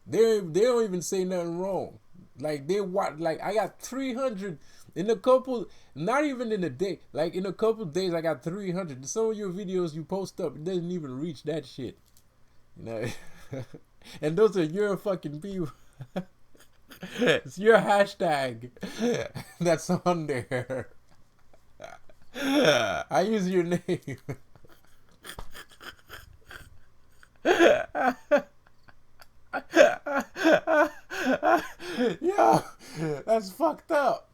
They don't even say nothing wrong. Like they watch. Like I got 300 in a couple. Not even in a day. Like in a couple days, I got 300. Some of your videos you post up, it doesn't even reach that shit. You know. And those are your fucking people. It's your hashtag that's on there. I use your name. Yo, that's fucked up.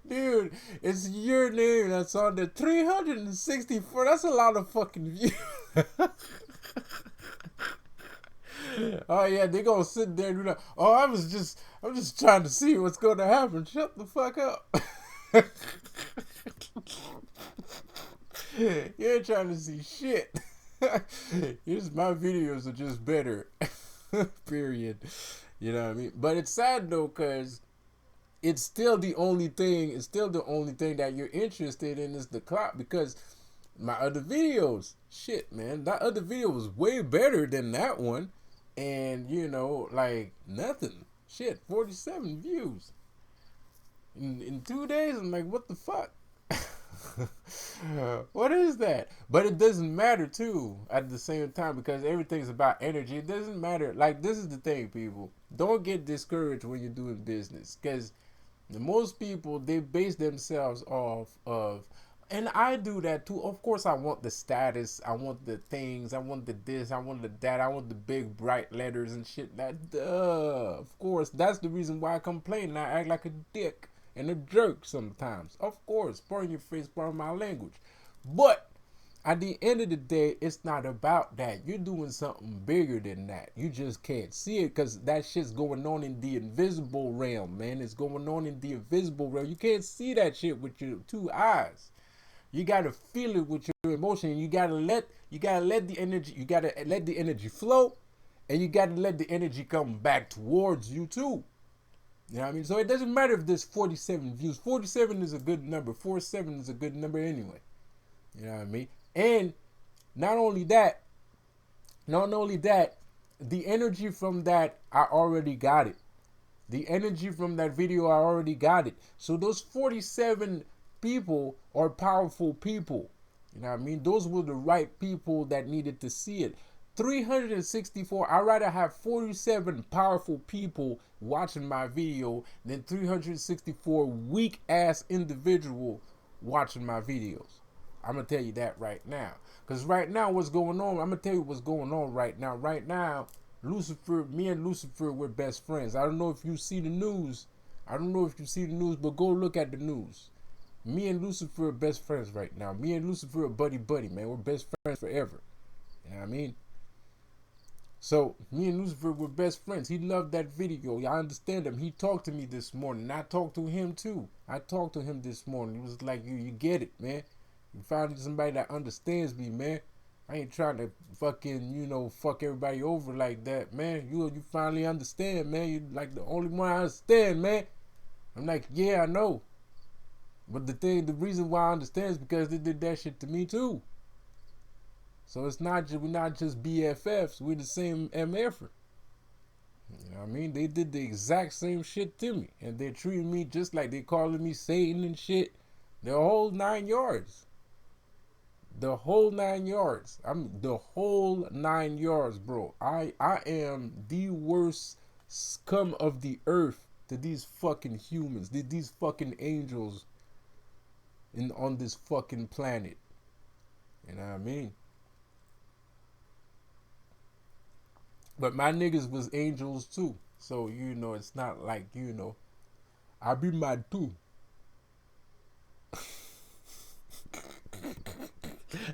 Dude, it's your name that's on the 364. That's a lot of fucking views. Oh yeah, they gonna sit there and do that. Oh, I'm just trying to see what's gonna happen. Shut the fuck up. You ain't trying to see shit. Here's my videos are just better. Period. You know what I mean? But it's sad though, cause it's still the only thing. It's still the only thing that you're interested in is the clout. Because my other videos, shit, man, that other video was way better than that one. And you know, like nothing. Shit, 47 views in 2 days. I'm like, what the fuck? What is that? But it doesn't matter too at the same time because everything's about energy. It doesn't matter. Like this is the thing, people. Don't get discouraged when you're doing business because most people they base themselves off of, and I do that too. Of course, I want the status, I want the things, I want the this, I want the that, I want the big bright letters and shit. That, of course, that's the reason why I complain and I act like a dick and a jerk sometimes. Of course, pardon your face, pardon my language. But at the end of the day, it's not about that. You're doing something bigger than that. You just can't see it because that shit's going on in the invisible realm, man. It's going on in the invisible realm. You can't see that shit with your two eyes. You gotta feel it with your emotion. You gotta let the energy. You gotta let the energy flow, and you gotta let the energy come back towards you too. You know what I mean? So it doesn't matter if there's 47 views. 47 is a good number. 47 is a good number anyway. You know what I mean? And not only that, the energy from that, I already got it. The energy from that video, I already got it. So those 47 people are powerful people. You know what I mean? Those were the right people that needed to see it. 364, I'd rather have 47 powerful people watching my video than 364 weak ass individual watching my videos. I'm gonna tell you that right now. Because right now what's going on, I'm gonna tell you what's going on right now. Right now, Lucifer, me and Lucifer, we're best friends. I don't know if you see the news. But go look at the news. Me and Lucifer are best friends right now. Me and Lucifer are buddy, man. We're best friends forever. You know what I mean? So, me and Lucifer were best friends. He loved that video. I understand him. He talked to me this morning. I talked to him too. I talked to him this morning. He was like, you get it, man. You found somebody that understands me, man. I ain't trying to fucking, fuck everybody over like that, man. You finally understand, man. You like the only one I understand, man. I'm like, yeah, I know. But the reason why I understand is because they did that shit to me too. So it's not just, we're not just BFFs. We're the same MFer. You know what I mean? They did the exact same shit to me. And they're treating me just like they calling me Satan and shit. The whole 9 yards. The whole 9 yards. I'm the whole 9 yards, bro. I am the worst scum of the earth to these fucking humans. These fucking angels on this fucking planet. You know what I mean? But my niggas was angels too. So, it's not like, I be mad too.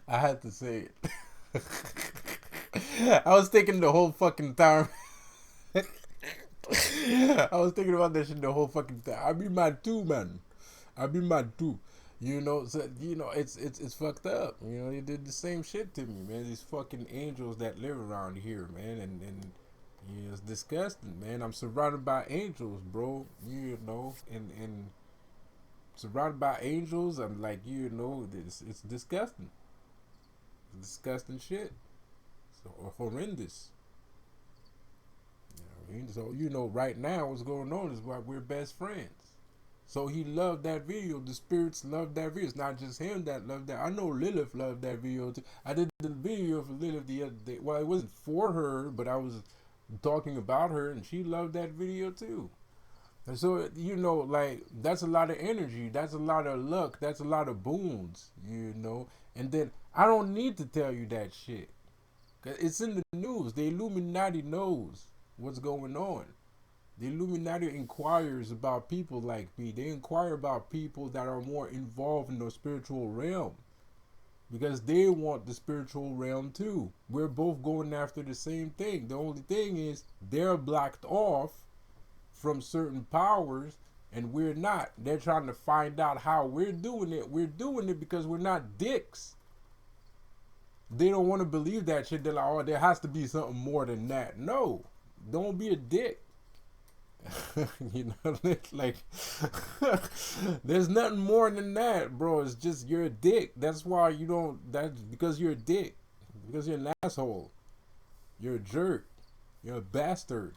I had to say it. I was thinking the whole fucking time. I was thinking about that shit the whole fucking time. I be mad too, man. I be mad too. So it's fucked up. They did the same shit to me, man. These fucking angels that live around here, man, and it's disgusting, man. I'm surrounded by angels, bro. And surrounded by angels. I'm like, it's disgusting. It's disgusting shit. So horrendous. So right now what's going on is why we're best friends. So he loved that video. The spirits loved that video. It's not just him that loved that. I know Lilith loved that video too. I did the video for Lilith the other day. Well, it wasn't for her, but I was talking about her, and she loved that video too. And so like that's a lot of energy. That's a lot of luck. That's a lot of boons. And then I don't need to tell you that shit. It's in the news. The Illuminati knows what's going on. The Illuminati inquires about people like me. They inquire about people that are more involved in the spiritual realm because they want the spiritual realm too. We're both going after the same thing. The only thing is they're blocked off from certain powers and we're not. They're trying to find out how we're doing it. We're doing it because we're not dicks. They don't want to believe that shit. They're like, oh, there has to be something more than that. No, don't be a dick. Like there's nothing more than that, bro. It's just you're a dick. That's why you don't. That's because you're a dick. Because you're an asshole. You're a jerk. You're a bastard.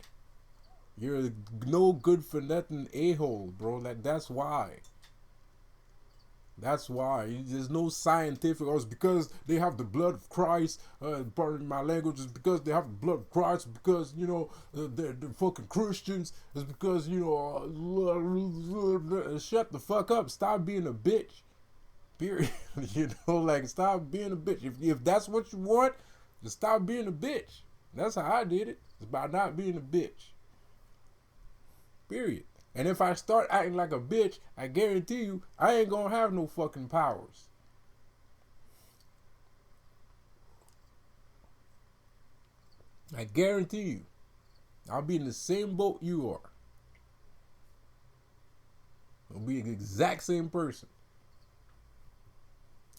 You're a no good for nothing a-hole, bro. That's why. That's why. There's no scientific. Oh, it's because they have the blood of Christ. Pardon my language. It's because they have the blood of Christ. It's because, they're fucking Christians. It's because, shut the fuck up. Stop being a bitch. Period. Like, stop being a bitch. If that's what you want, just stop being a bitch. That's how I did it. It's by not being a bitch. Period. And if I start acting like a bitch, I guarantee you, I ain't gonna have no fucking powers. I guarantee you, I'll be in the same boat you are. I'll be the exact same person.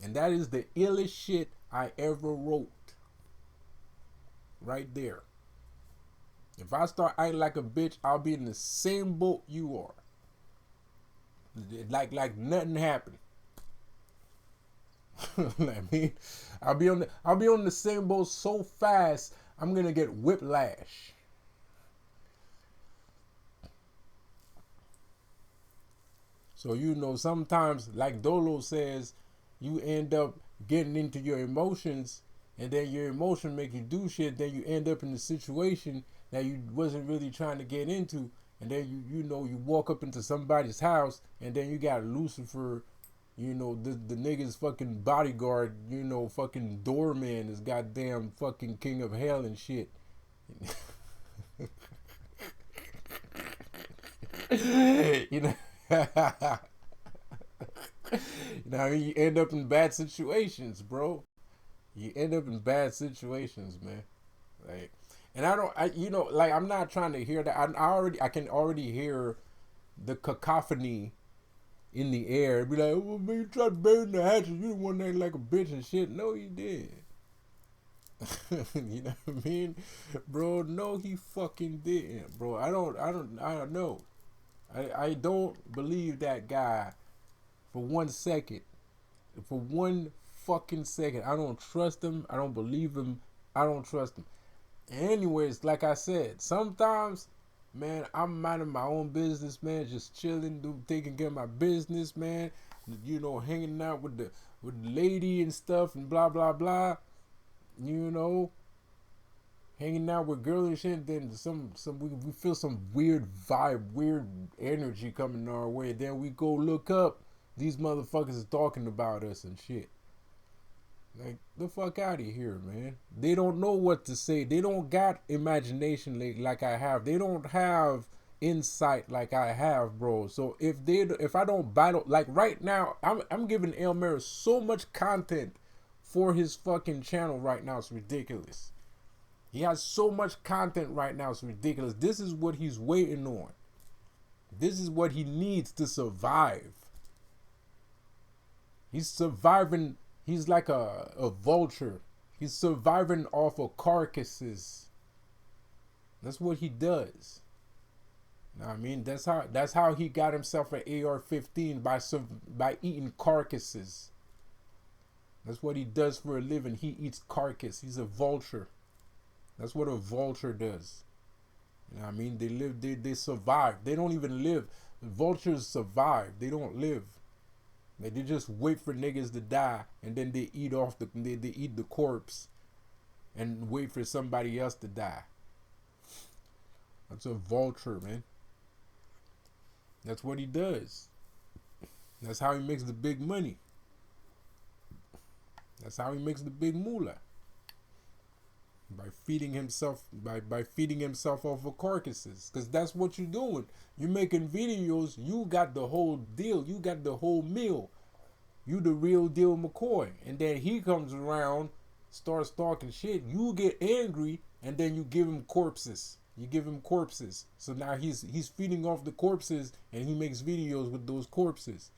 And that is the illest shit I ever wrote. Right there. If I start acting like a bitch, I'll be in the same boat you are. Like nothing happened. I'll be on the same boat so fast I'm gonna get whiplash. So sometimes, like Dolo says, you end up getting into your emotions, and then your emotion make you do shit. Then you end up in a situation that you wasn't really trying to get into, and then you walk up into somebody's house, and then you got Lucifer, the nigga's fucking bodyguard, fucking doorman is goddamn fucking king of hell and shit. You end up in bad situations, bro. You end up in bad situations, man. Like, and I'm not trying to hear that. I can already hear the cacophony in the air. It'd be like, oh, man, you tried to burn the hatchet. You didn't want to act like a bitch and shit. No, you did. You know what I mean, bro? No, he fucking didn't, bro. I don't know. I don't believe that guy for 1 second. For 1 fucking second. I don't trust him. I don't believe him. I don't trust him. Anyways, like I said, sometimes, man, I'm minding my own business, man, just chilling, taking care of my business, man, hanging out with the lady and stuff and blah blah blah, hanging out with girls and shit. Then we feel some weird vibe, weird energy coming our way. Then we go look up, these motherfuckers is talking about us and shit. Like, the fuck out of here, man. They don't know what to say. They don't got imagination like I have. They don't have insight like I have, bro. So if I don't battle, like right now, I'm giving Elmer so much content for his fucking channel right now. It's ridiculous. He has so much content right now, it's ridiculous. This is what he's waiting on. This is what he needs to survive. He's surviving. He's like a vulture. He's surviving off of carcasses. That's what he does. Know what I mean, that's how he got himself an AR-15 by eating carcasses. That's what he does for a living. He eats carcass. He's a vulture. That's what a vulture does. You know what I mean? They live. They survive. They don't even live. Vultures survive. They don't live. They just wait for niggas to die, and then they eat off they eat the corpse, and wait for somebody else to die. That's a vulture, man. That's what he does. That's how he makes the big money. That's how he makes the big moolah. By feeding himself off of carcasses. Because that's what you're doing. You're making videos, you got the whole deal. You got the whole meal. You the real deal McCoy. And then he comes around, starts talking shit. You get angry, and then you give him corpses. You give him corpses. So now he's feeding off the corpses, and he makes videos with those corpses.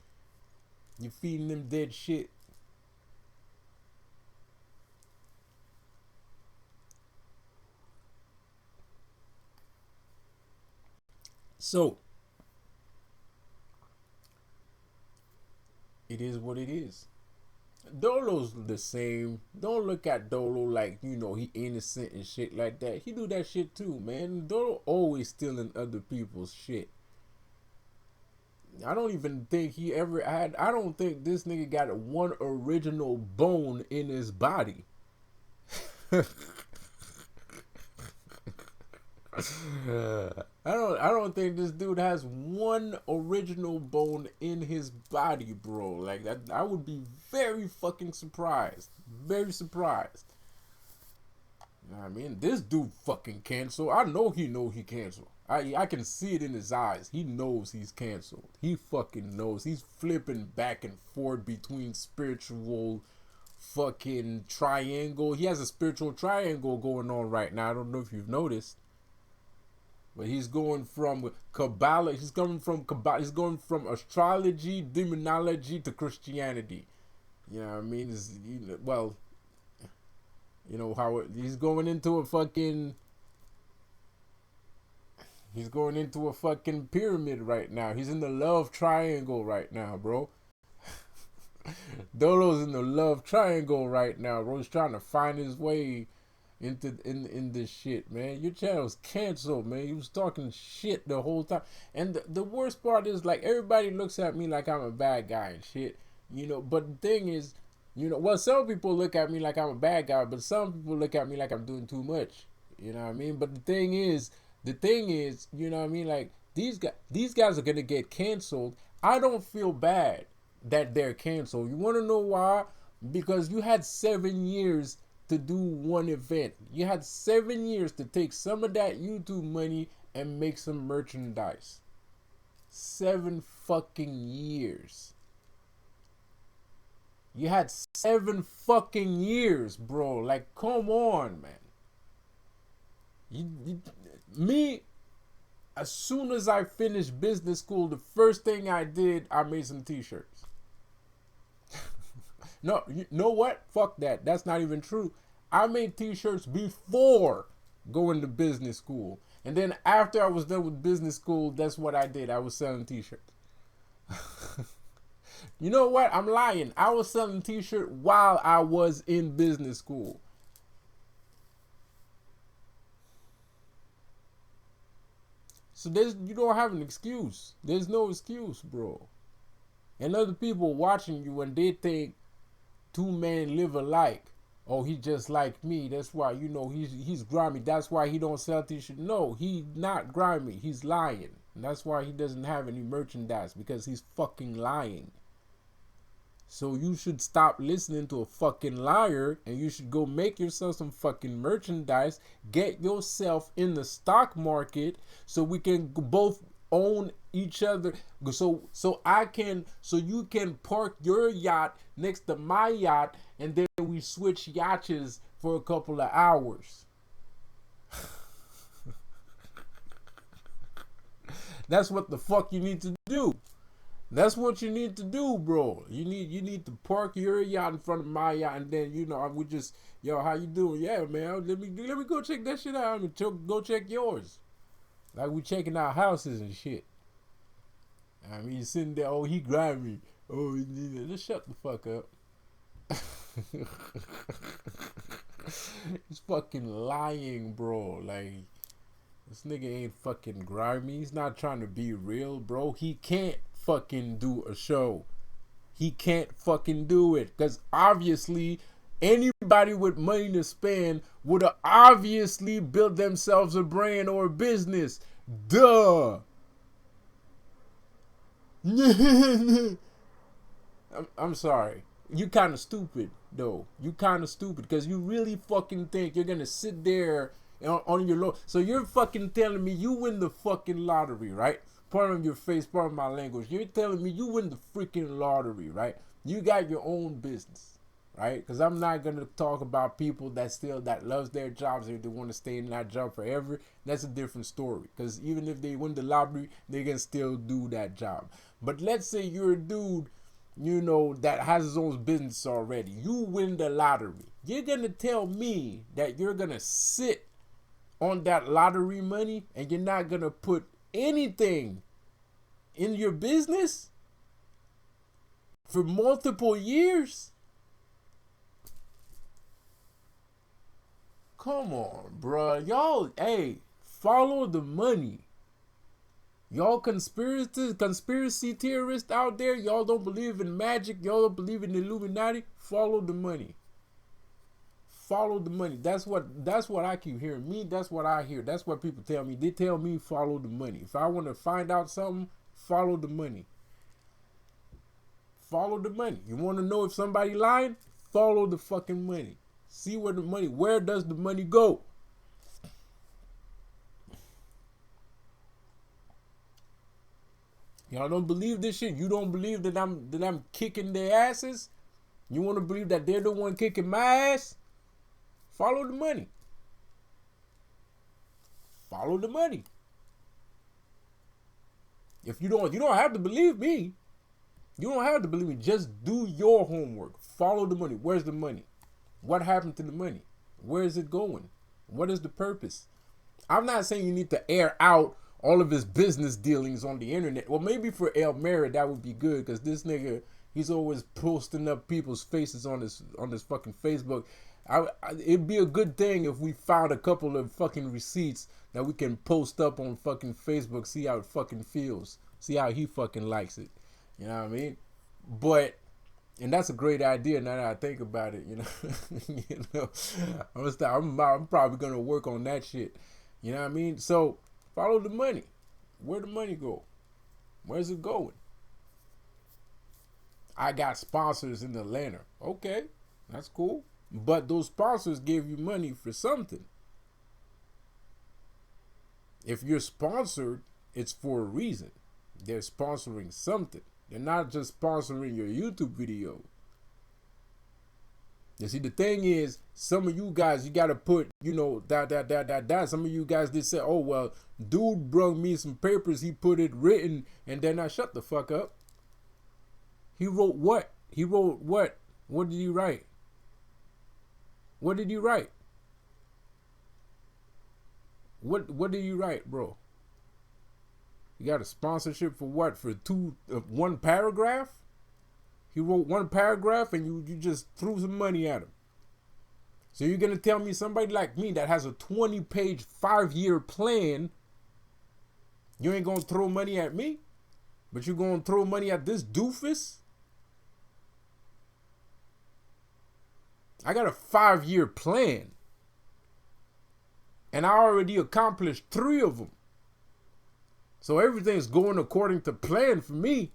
You're feeding them dead shit. So it is what it is. Dolo's the same. Don't look at Dolo like, he innocent and shit like that. He do that shit too, man. Dolo always stealing other people's shit. I don't even think he ever had. I don't think this nigga got one original bone in his body. I don't think this dude has one original bone in his body, bro. Like that, I would be very fucking surprised. Very surprised. You know what I mean? This dude fucking canceled. I know he canceled. I can see it in his eyes. He knows he's canceled. He fucking knows. He's flipping back and forth between spiritual fucking triangle. He has a spiritual triangle going on right now. I don't know if you've noticed. But he's going from Kabbalah. He's going from astrology, demonology to Christianity. You know what I mean? He's going into a fucking. He's going into a fucking pyramid right now. He's in the love triangle right now, bro. Dolo's in the love triangle right now, bro. He's trying to find his way in this shit, man. Your channel's canceled, man. You was talking shit the whole time. And the worst part is, like, everybody looks at me like I'm a bad guy and shit. But the thing is, some people look at me like I'm a bad guy, but some people look at me like I'm doing too much. You know what I mean? But the thing is, you know what I mean? Like, these guys are gonna get canceled. I don't feel bad that they're canceled. You wanna know why? Because you had 7 years to do one event. You had 7 years to take some of that YouTube money and make some merchandise. 7 fucking years. You had 7 fucking years, bro. Like, come on, man. Me, as soon as I finished business school, the first thing I did, I made some t-shirts. No, you know what? Fuck that. That's not even true. I made t-shirts before going to business school. And then after I was done with business school, that's what I did. I was selling t-shirts. You know what? I'm lying. I was selling t-shirts while I was in business school. So you don't have an excuse. There's no excuse, bro. And other people watching you, when they think two men live alike, oh, he just like me, that's why, he's grimy, that's why he don't sell t-shirts. No, he's not grimy, he's lying. And that's why he doesn't have any merchandise, because he's fucking lying. So you should stop listening to a fucking liar, and you should go make yourself some fucking merchandise. Get yourself in the stock market so we can both own each other. So you can park your yacht next to my yacht, and then we switch yachts for a couple of hours. That's what the fuck you need to do. That's what you need to do, bro. You need to park your yacht in front of my yacht, and then we just, yo, how you doing? Yeah, man. Let me go check that shit out. Go check yours. Like we checking out houses and shit. I mean, you sitting there. Oh, he grimy. Oh, just shut the fuck up. He's fucking lying, bro. Like, this nigga ain't fucking grimy. He's not trying to be real, bro. He can't fucking do a show. He can't fucking do it. Because obviously, anybody with money to spend would have obviously built themselves a brand or a business. Duh. I'm sorry. You kind of stupid, though. You kind of stupid because you really fucking think you're going to sit there on your low. So you're fucking telling me you win the fucking lottery, right? Pardon your face, pardon my language. You're telling me you win the freaking lottery, right? You got your own business, right? Because I'm not going to talk about people that loves their jobs and they want to stay in that job forever. That's a different story. Because even if they win the lottery, they can still do that job. But let's say you're a dude, that has his own business already. You win the lottery. You're going to tell me that you're going to sit on that lottery money and you're not going to put anything in your business for multiple years? Come on, bruh. Y'all, hey, follow the money. Y'all conspiracy theorists out there, y'all don't believe in magic, y'all don't believe in the Illuminati, follow the money. Follow the money. That's what I keep hearing. That's what I hear. That's what people tell me. They tell me follow the money. If I want to find out something, follow the money. Follow the money. You want to know if somebody lying? Follow the fucking money. See where does the money go? Y'all don't believe this shit? You don't believe that I'm kicking their asses? You want to believe that they're the one kicking my ass? Follow the money. Follow the money. If you don't have to believe me. You don't have to believe me. Just do your homework. Follow the money. Where's the money? What happened to the money? Where is it going? What is the purpose? I'm not saying you need to air out all of his business dealings on the internet. Well, maybe for El Merritt that would be good, because this nigga, he's always posting up people's faces on his fucking Facebook. It'd be a good thing if we found a couple of fucking receipts that we can post up on fucking Facebook, see how it fucking feels, see how he fucking likes it. You know what I mean? But, and that's a great idea now that I think about it. I'm probably gonna work on that shit. You know what I mean? So follow the money. Where the money go? Where's it going? I got sponsors in Atlanta. Okay, that's cool. But those sponsors gave you money for something. If you're sponsored, it's for a reason. They're sponsoring something. They're not just sponsoring your YouTube video. You see, the thing is, some of you guys, you got to put, that. Some of you guys did say, oh, well, dude brought me some papers. He put it written, and then I shut the fuck up. He wrote what? He wrote what? What did he write? What did you write? What did you write, bro? You got a sponsorship for what? For one paragraph? He wrote one paragraph and you just threw some money at him. So you're going to tell me somebody like me that has a 20-page, 5-year plan, you ain't going to throw money at me? But you're going to throw money at this doofus? I got a 5-year plan. And I already accomplished 3 of them. So everything's going according to plan for me.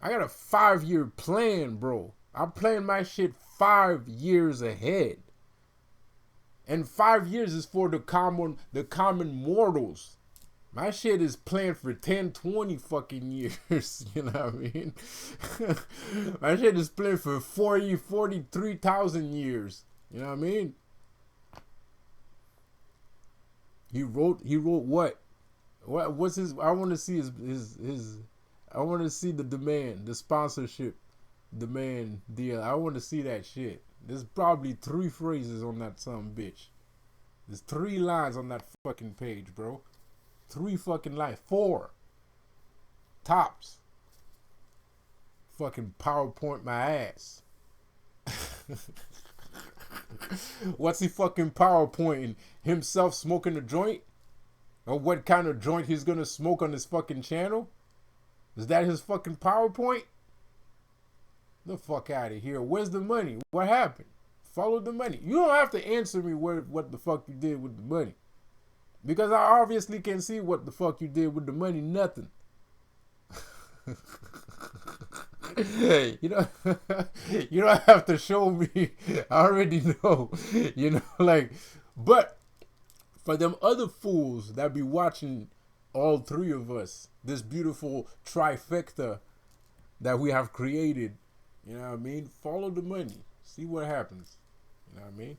I got a 5-year plan, bro. I plan my shit 5 years ahead. And 5 years is for the common mortals. My shit is planned for 10, 20 fucking years. You know what I mean? My shit is planned for 43,000 years. You know what I mean? He wrote what? What's his? I want to see his. I want to see the demand, the sponsorship demand deal. I want to see that shit. There's probably 3 phrases on that some bitch. There's 3 lines on that fucking page, bro. 3 fucking lines. 4 tops. Fucking PowerPoint my ass. What's he fucking PowerPointing? Himself smoking a joint? Or what kind of joint he's gonna smoke on his fucking channel? Is that his fucking PowerPoint? The fuck out of here. Where's the money? What happened? Follow the money. You don't have to answer me what the fuck you did with the money. Because I obviously can see what the fuck you did with the money. Nothing. You know, you don't have to show me. I already know. You know, like, but for them other fools that be watching all 3 of us, this beautiful trifecta that we have created, you know what I mean? Follow the money. See what happens. You know what I mean?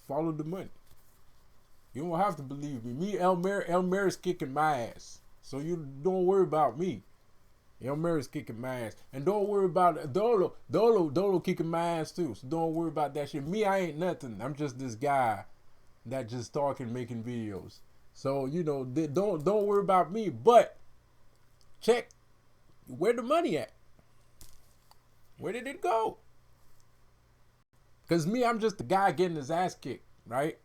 Follow the money. You don't have to believe me. Me, Elmer is kicking my ass. So you don't worry about me. Elmer is kicking my ass. And don't worry about Dolo kicking my ass too. So don't worry about that shit. Me, I ain't nothing. I'm just this guy that just talking, making videos. So, you know, don't worry about me. But check where the money at. Where did it go? Because me, I'm just the guy getting his ass kicked, right?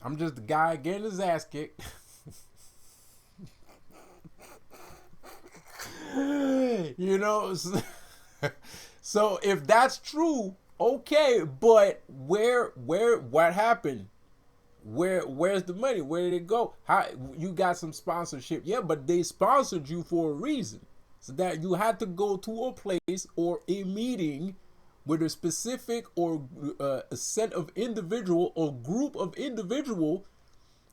I'm just the guy getting his ass kicked. You know? So if that's true, okay, but what happened? Where's the money? Where did it go? How you got some sponsorship? Yeah, but they sponsored you for a reason. So that you had to go to a place or a meeting with a specific or a set of individual or group of individual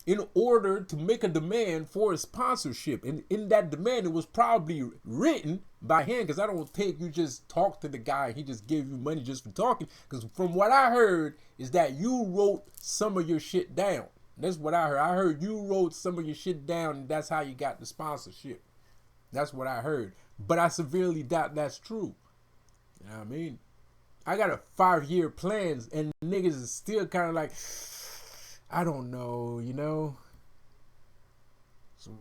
in order to make a demand for a sponsorship. And in that demand, it was probably written by hand, because I don't think you just talk to the guy, he just gave you money just for talking. Because from what I heard is that you wrote some of your shit down. That's what I heard. I heard you wrote some of your shit down, and that's how you got the sponsorship. That's what I heard. But I severely doubt that's true. You know what I mean? I got a 5-year plans, and niggas is still kind of like, I don't know, you know? So,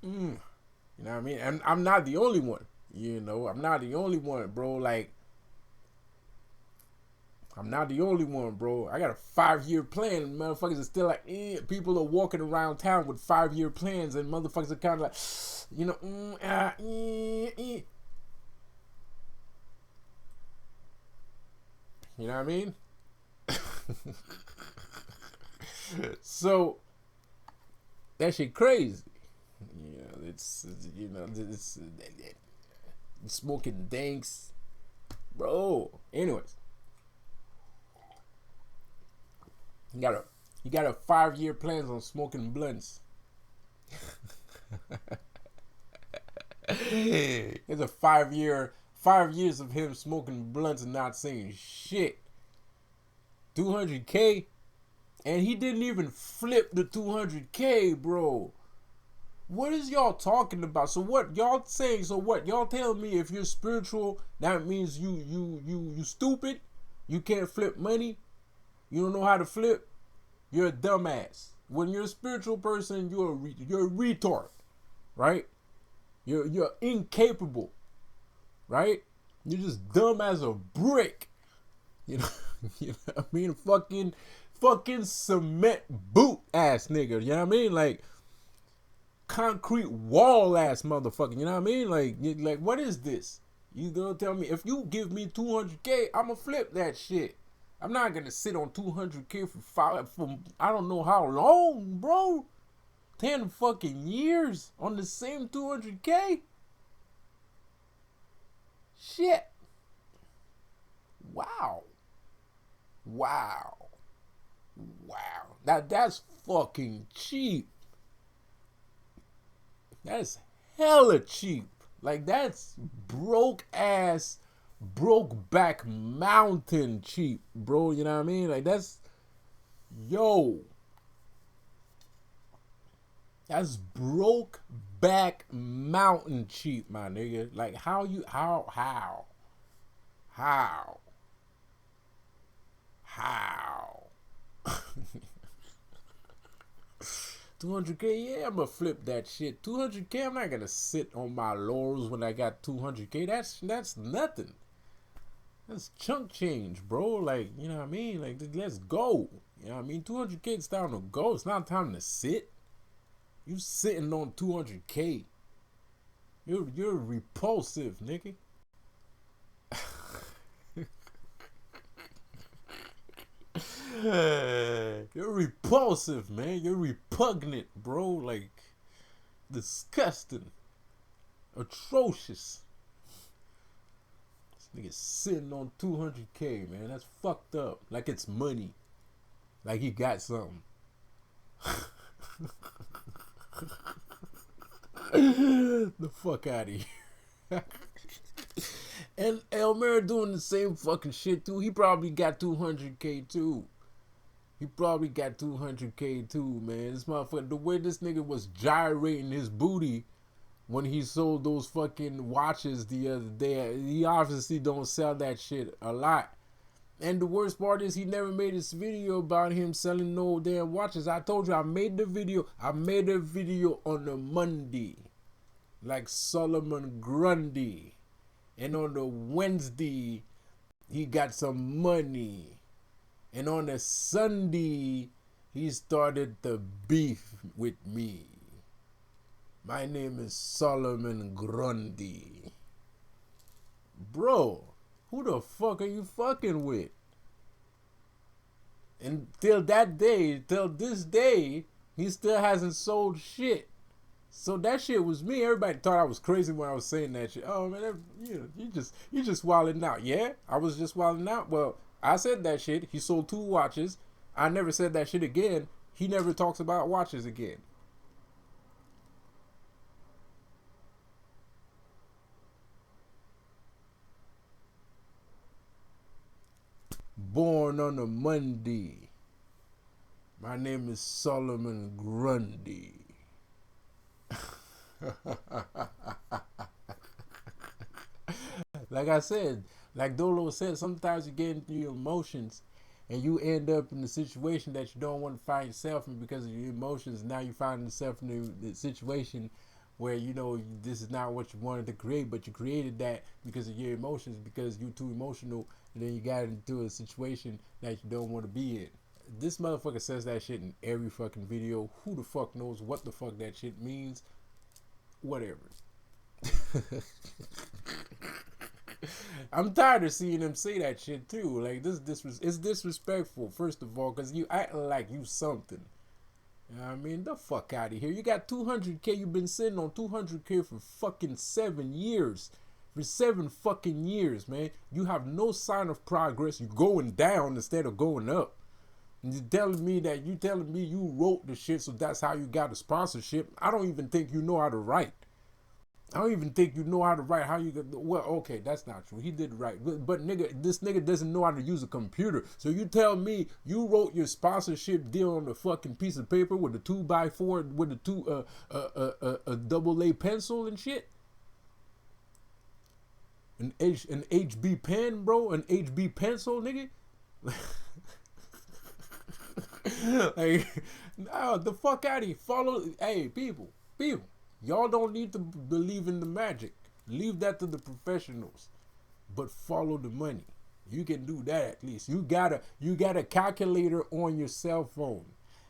you know what I mean? And I'm not the only one, you know? I'm not the only one, bro. Like, I'm not the only one, bro. I got a 5-year plan, and motherfuckers are still like, people are walking around town with 5-year plans, and motherfuckers are kind of like, you know, You know what I mean? So that shit crazy. You know, it's smoking danks, bro. Anyways, you got a 5-year plans on smoking blunts. It's a 5 years of him smoking blunts and not saying shit. 200K, and he didn't even flip the 200K, bro. What is y'all talking about? So what y'all saying? So what y'all telling me? If you're spiritual, that means you stupid. You can't flip money. You don't know how to flip. You're a dumbass. When you're a spiritual person, you're a retard, right? You're incapable, right? You're just dumb as a brick. You know, you know what I mean? Fucking cement boot ass nigga. You know what I mean? Like concrete wall ass motherfucker. You know what I mean? Like what is this? You gonna tell me if you give me 200K, I'ma flip that shit. I'm not gonna sit on 200K for I don't know how long, bro. 10 fucking years on the same 200K. Shit. Wow. That's fucking cheap. That's hella cheap. Like that's broke back mountain cheap, bro. You know what I mean? Like that's, yo. That's broke back mountain cheap, my nigga. Like how, how? 200K, yeah, I'ma flip that shit. 200K, I'm not gonna sit on my laurels when I got 200K. That's nothing. That's chunk change, bro. Like, you know what I mean? Like, let's go. You know what I mean? 200K, it's time to go. It's not time to sit. You sitting on 200K. You're repulsive, nigga. You're repulsive, man. You're repugnant, bro. Like, disgusting. Atrocious. This nigga sitting on 200K, man. That's fucked up. Like it's money. Like he got something. The fuck out of here. And Elmer doing the same fucking shit too. He probably got 200K too. He probably got 200K too, man. This motherfucker, the way this nigga was gyrating his booty when he sold those fucking watches the other day, he obviously don't sell that shit a lot. And the worst part is he never made this video about him selling no damn watches. I told you I made the video. I made a video on a Monday, like Solomon Grundy. And on the Wednesday, he got some money. And on the Sunday, he started the beef with me. My name is Solomon Grundy. Bro, who the fuck are you fucking with? And till that day, till this day, he still hasn't sold shit. So that shit was me. Everybody thought I was crazy when I was saying that shit. Oh man, you just wilding out. Yeah, I was just wilding out. Well, I said that shit. He sold 2 watches. I never said that shit again. He never talks about watches again. Born on a Monday. My name is Solomon Grundy. Like I said, like Dolo said, sometimes you get into your emotions and you end up in a situation that you don't want to find yourself in because of your emotions. Now you find yourself in the situation where you know this is not what you wanted to create, but you created that because of your emotions, because you're too emotional, and then you got into a situation that you don't want to be in. This motherfucker says that shit in every fucking video. Who the fuck knows what the fuck that shit means? Whatever. I'm tired of seeing him say that shit too. Like it's disrespectful. First of all, because you acting like you something. You know what I mean? The fuck out of here. You got 200K. You've been sitting on 200K for fucking 7 years. For 7 fucking years, man. You have no sign of progress. You're going down instead of going up. And you telling me you wrote the shit, so that's how you got a sponsorship. I don't even think you know how to write. I don't even think you know how to write. How you get? Well, okay, that's not true. He did write, but nigga, this nigga doesn't know how to use a computer. So you tell me you wrote your sponsorship deal on a fucking piece of paper with a 2x4 with a double A pencil and shit. An HB pen, bro. An HB pencil, nigga. Like, no, the fuck out of here. Follow. Hey, people. Y'all don't need to believe in the magic. Leave that to the professionals. But follow the money. You can do that at least. You got a calculator on your cell phone.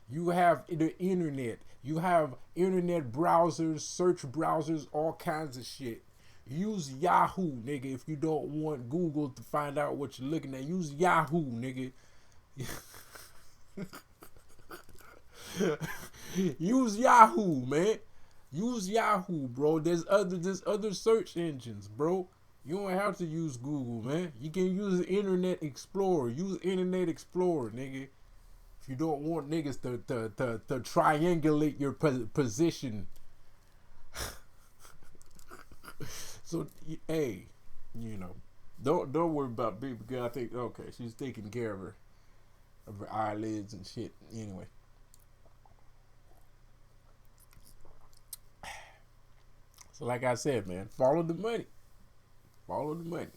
You have the internet. You have internet browsers, search browsers, all kinds of shit. Use Yahoo, nigga, if you don't want Google to find out what you're looking at. Use Yahoo, nigga. Use Yahoo, man. Use Yahoo, bro. There's other search engines, bro. You don't have to use Google, man. You can use Internet Explorer. Use Internet Explorer, nigga. If you don't want niggas to triangulate your position. So, hey, you know, don't worry about baby girl. I think okay, she's taking care of her eyelids and shit. Anyway. Like I said, man, follow the money. Follow the money.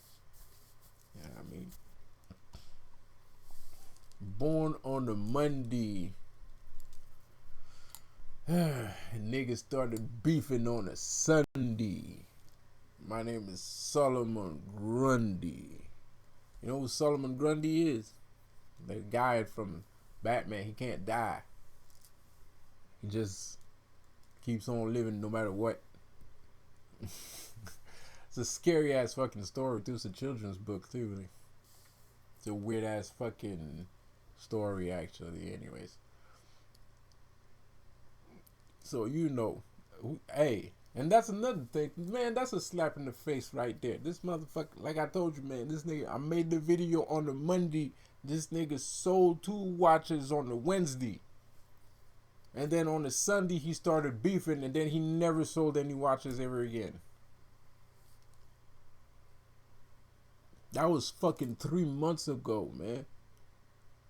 You know what I mean? Born on a Monday. Niggas started beefing on a Sunday. My name is Solomon Grundy. You know who Solomon Grundy is? The guy from Batman. He can't die. He just keeps on living no matter what. It's a scary ass fucking story too. It's a children's book too. It's a weird ass fucking story actually. Anyways. So you know, hey, and that's another thing, man. That's a slap in the face right there. This motherfucker, like I told you, man. This nigga, I made the video on the Monday. This nigga sold 2 watches on the Wednesday, and then on the Sunday he started beefing, and then he never sold any watches ever again. That was fucking 3 months ago, man.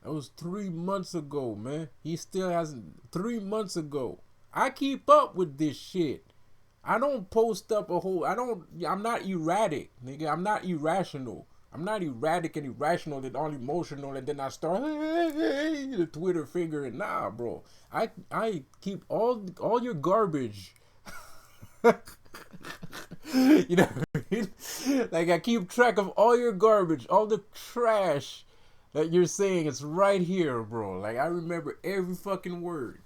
That was 3 months ago, man. He still hasn't. 3 months ago. I keep up with this shit. I don't post up a whole. I'm not erratic, nigga. I'm not irrational. I'm not erratic and irrational and all emotional, and then I start the Twitter finger and nah, bro. I keep all your garbage. You know, like I keep track of all your garbage, all the trash that you're saying. It's right here, bro. Like I remember every fucking word.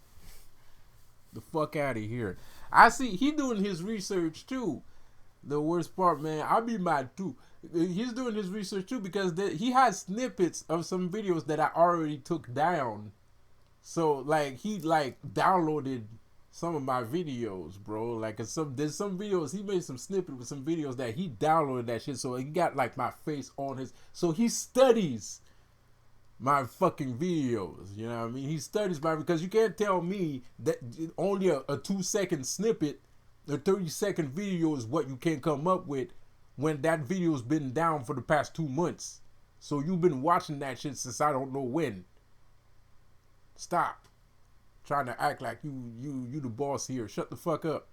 The fuck out of here. I see he doing his research too. The worst part, man, I be mad too. He's doing his research too because he has snippets of some videos that I already took down. So like he like downloaded some of my videos, bro. Like there's some videos he made some snippet with some videos that he downloaded that shit. So he got like my face on his. So he studies my fucking videos, you know what I mean? He studies by, because you can't tell me that only a 2-second snippet, a 30-second video is what you can come up with when that video's been down for the past 2 months. So you've been watching that shit since I don't know when. Stop trying to act like you the boss here. Shut the fuck up.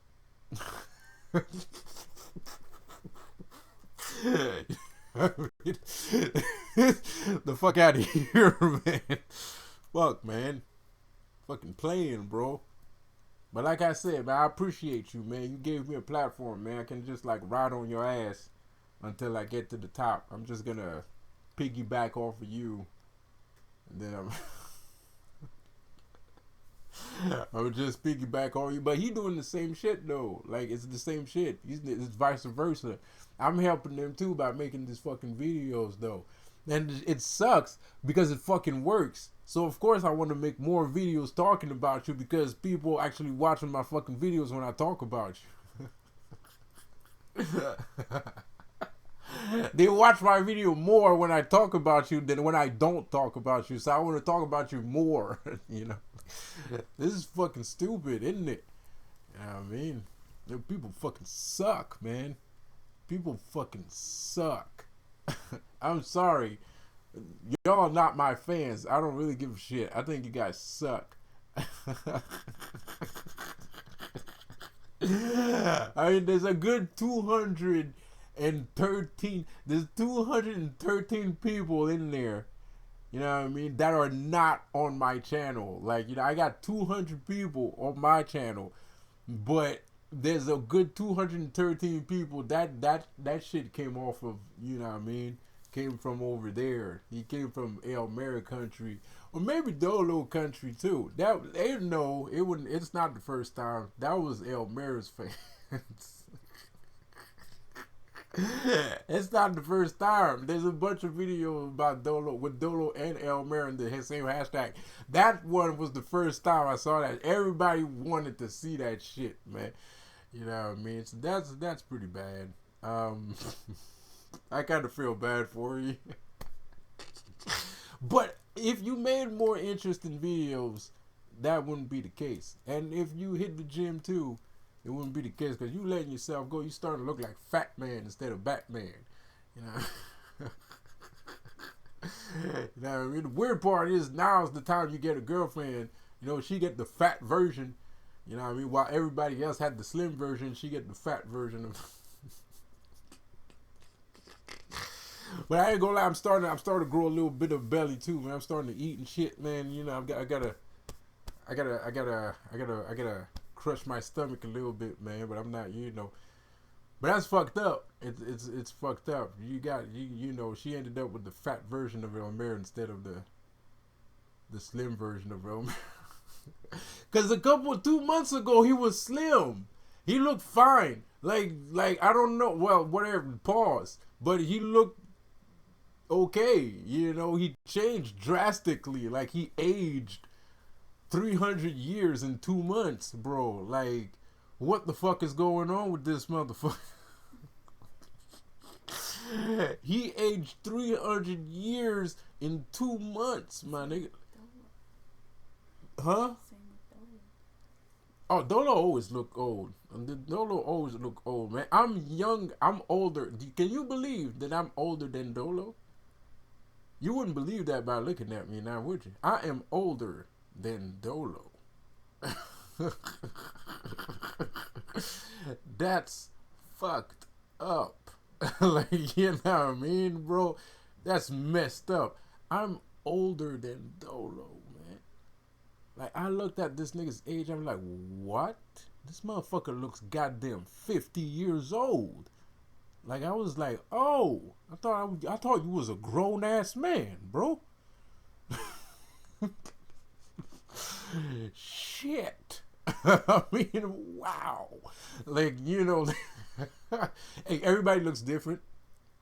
The fuck out of here, man. Fuck, man. Fucking playing, bro. But like I said, man, I appreciate you, man. You gave me a platform, man. I can just like ride on your ass until I get to the top. I'm just gonna piggyback off of you, and then I'm just piggyback on you. But he doing the same shit though. Like it's the same shit. It's vice versa. I'm helping them too by making these fucking videos though. And it sucks because it fucking works. So of course I want to make more videos talking about you because people actually watching my fucking videos when I talk about you. They watch my video more when I talk about you than when I don't talk about you. So I want to talk about you more, you know. This is fucking stupid, isn't it? You know what I mean? People fucking suck, man. People fucking suck. I'm sorry. Y'all are not my fans. I don't really give a shit. I think you guys suck. I mean, there's a good 213. There's 213 people in there. You know what I mean? That are not on my channel. Like, you know, I got 200 people on my channel, but there's a good 213 people that shit came off of, you know what I mean, came from over there. He came from El Mera country, or maybe Dolo country too. That they know it wouldn't. It's not the first time. That was El Mera's fans. It's not the first time. There's a bunch of videos about Dolo with Dolo and El Mera in the same hashtag. That one was the first time I saw that. Everybody wanted to see that shit, man. You know what I mean? So that's pretty bad. I kind of feel bad for you. But if you made more interesting videos, that wouldn't be the case. And if you hit the gym too, it wouldn't be the case because you letting yourself go. You starting to look like Fat Man instead of Batman. You know. You know what I mean? The weird part is now's the time you get a girlfriend. You know, she get the fat version. You know what I mean? While everybody else had the slim version, she get the fat version of. But I ain't gonna lie, I'm starting to grow a little bit of belly too, man. I'm starting to eat and shit, man. You know, I gotta crush my stomach a little bit, man. But I'm not, you know. But that's fucked up. It's fucked up. You know, she ended up with the fat version of Elmer instead of the slim version of Elmer. Cause 2 months ago he was slim. He looked fine. Like I don't know. Well, whatever. Pause. But he looked okay. You know, he changed drastically. Like he aged 300 years in 2 months, bro. Like, what the fuck is going on with this motherfucker? He aged 300 years in 2 months, my nigga. Huh? Oh, Dolo always look old. Dolo always look old, man. I'm young. I'm older. Can you believe that I'm older than Dolo? You wouldn't believe that by looking at me now, would you? I am older than Dolo. That's fucked up. Like, you know what I mean, bro? That's messed up. I'm older than Dolo, man. Like, I looked at this nigga's age, I'm like, what? This motherfucker looks goddamn 50 years old. Like, I was like, oh, I thought you was a grown ass man, bro. Shit. I mean, wow. Like, you know, hey, everybody looks different.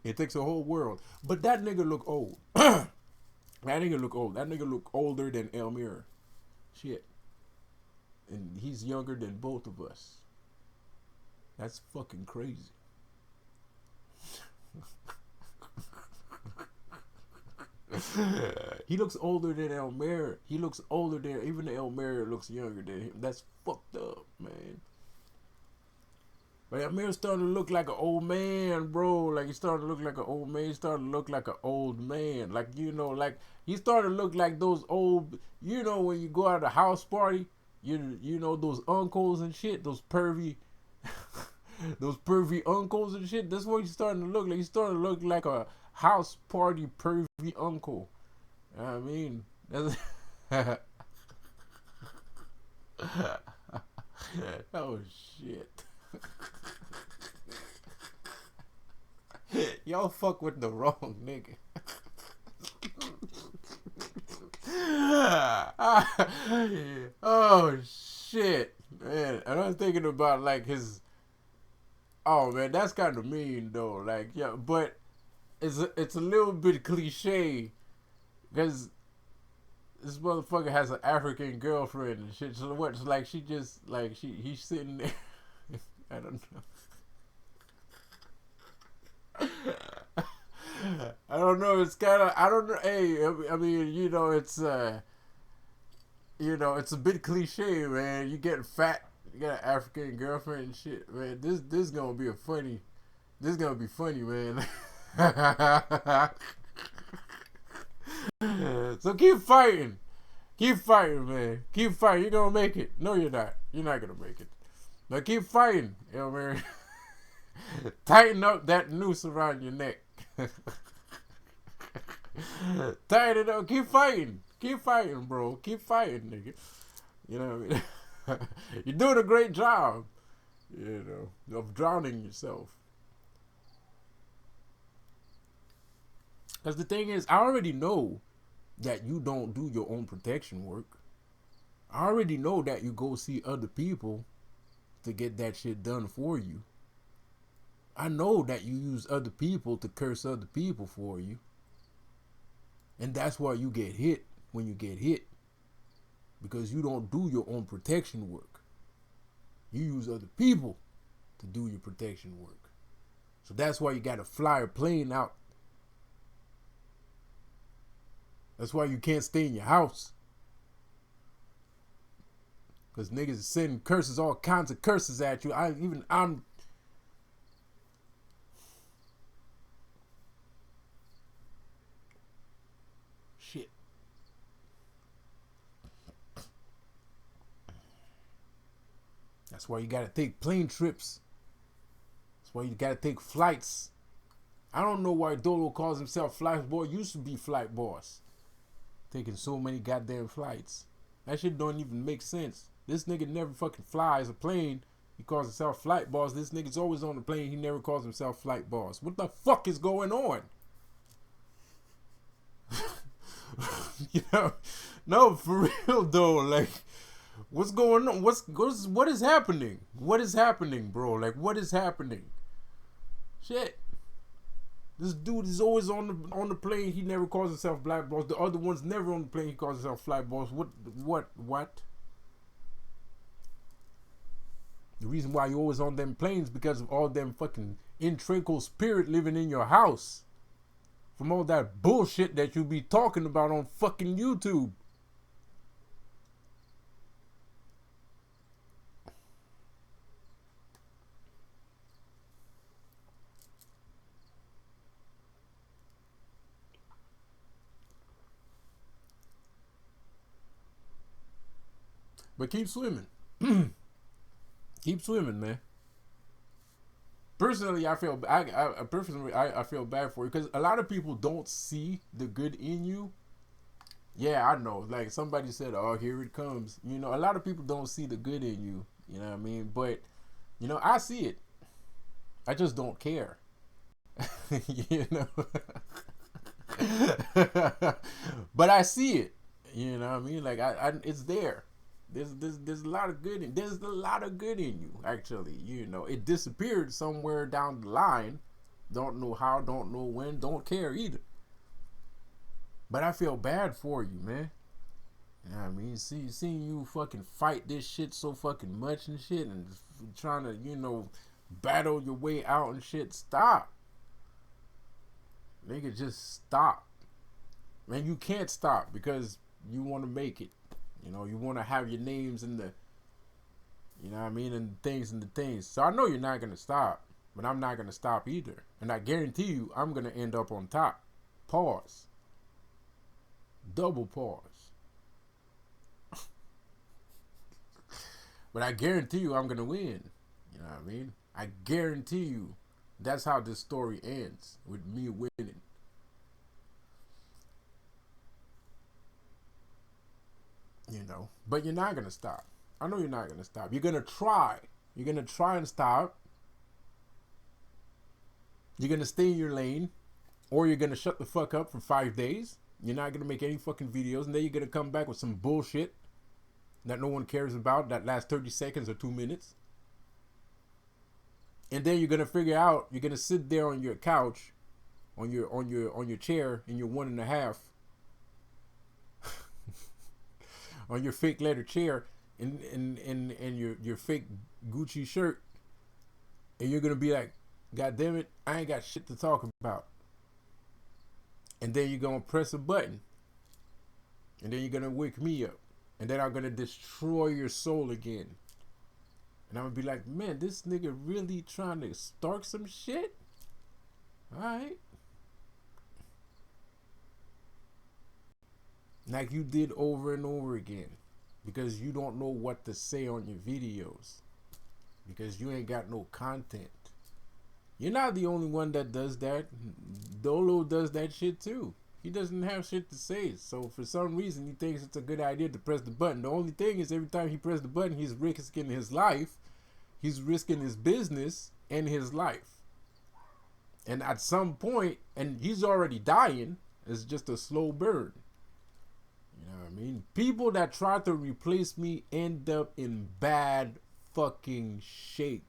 It takes a whole world. But that nigga look old. That nigga look old. That nigga look older than Elmira. Shit. And he's younger than both of us. That's fucking crazy. He looks older than Elmira. He looks older than, even Elmira looks younger than him. That's fucked up, man. But Elmira's starting to look like an old man, bro. Like, he's starting to look like an old man. He's starting to look like an old man. Like, you know, like, he's starting to look like those old, you know, when you go out to a house party, you know, those uncles and shit, those pervy, those pervy uncles and shit. That's what he's starting to look like. He's starting to look like a house party pervy uncle. I mean, that's oh shit. Y'all fuck with the wrong nigga. Oh shit, man. And I was thinking about like his. Oh man, that's kind of mean though. Like, yeah, but it's a little bit cliche because this motherfucker has an African girlfriend and shit. So what? So like, she just like he's sitting there. I don't know. I don't know. It's kind of, I don't know. Hey, I mean, you know, it's a bit cliche, man. You get fat, you got an African girlfriend and shit, man. This gonna be a funny. This gonna be funny, man. So keep fighting, man. Keep fighting. You're gonna make it. No, you're not. You're not gonna make it. But keep fighting, yo, man. Tighten up that noose around your neck. Tighten it up. Keep fighting. Keep fighting, bro. Keep fighting, nigga. You know what I mean? You're doing a great job, you know, of drowning yourself. Because the thing is, I already know that you don't do your own protection work. I already know that you go see other people to get that shit done for you. I know that you use other people to curse other people for you. And that's why you get hit when you get hit. Because you don't do your own protection work. You use other people to do your protection work. So that's why you got to fly a plane out. That's why you can't stay in your house. Because niggas are sending curses, all kinds of curses at you. I'm shit. That's why you gotta take plane trips. That's why you gotta take flights. I don't know why Dolo calls himself Flight Boy. Used to be Flight Boss. Taking so many goddamn flights. That shit don't even make sense. This nigga never fucking flies a plane. He calls himself Flight Boss. This nigga's always on the plane. He never calls himself Flight Boss. What the fuck is going on? You know? No, for real though. Like, what's going on? What is happening? What is happening, bro? Like, what is happening? Shit. This dude is always on the plane. He never calls himself Black Boss. The other one's never on the plane. He calls himself Flight Boss. What? The reason why you're always on them planes because of all them fucking intrinscal spirit living in your house. From all that bullshit that you be talking about on fucking YouTube. But keep swimming. Keep swimming, man. Personally, I feel I feel bad for you because a lot of people don't see the good in you. Yeah, I know. Like somebody said, "Oh, here it comes." You know, a lot of people don't see the good in you. You know what I mean? But you know, I see it. I just don't care. You know. But I see it. You know what I mean? Like I it's there. There's a lot of good in there's a lot of good in you actually. You know, it disappeared somewhere down the line. Don't know how, don't know when, don't care either. But I feel bad for you, man. You know what I mean? Seeing you fucking fight this shit so fucking much and shit and trying to, you know, battle your way out and shit. Stop. Nigga, just stop. Man, you can't stop because you want to make it. You know, you want to have your names in the, you know what I mean, and the things. So I know you're not going to stop, but I'm not going to stop either. And I guarantee you, I'm going to end up on top. Pause. Double pause. But I guarantee you, I'm going to win. You know what I mean? I guarantee you, that's how this story ends, with me winning. You know, but you're not going to stop. I know you're not going to stop. You're going to try. You're going to try and stop. You're going to stay in your lane. Or you're going to shut the fuck up for 5 days. You're not going to make any fucking videos. And then you're going to come back with some bullshit that no one cares about that lasts 30 seconds or 2 minutes. And then you're going to figure out, you're going to sit there on your couch, on your chair in your 1.5, on your fake leather chair in your fake Gucci shirt, and you're gonna be like, God damn it, I ain't got shit to talk about. And then you're gonna press a button, and then you're gonna wake me up, and then I'm gonna destroy your soul again. And I'm gonna be like, man, this nigga really trying to start some shit? Alright. Like you did over and over again. Because you don't know what to say on your videos. Because you ain't got no content. You're not the only one that does that. Dolo does that shit too. He doesn't have shit to say. So for some reason he thinks it's a good idea to press the button. The only thing is every time he presses the button, he's risking his life. He's risking his business and his life. And at some point, and he's already dying, it's just a slow burn. You know what I mean? People that try to replace me end up in bad fucking shape.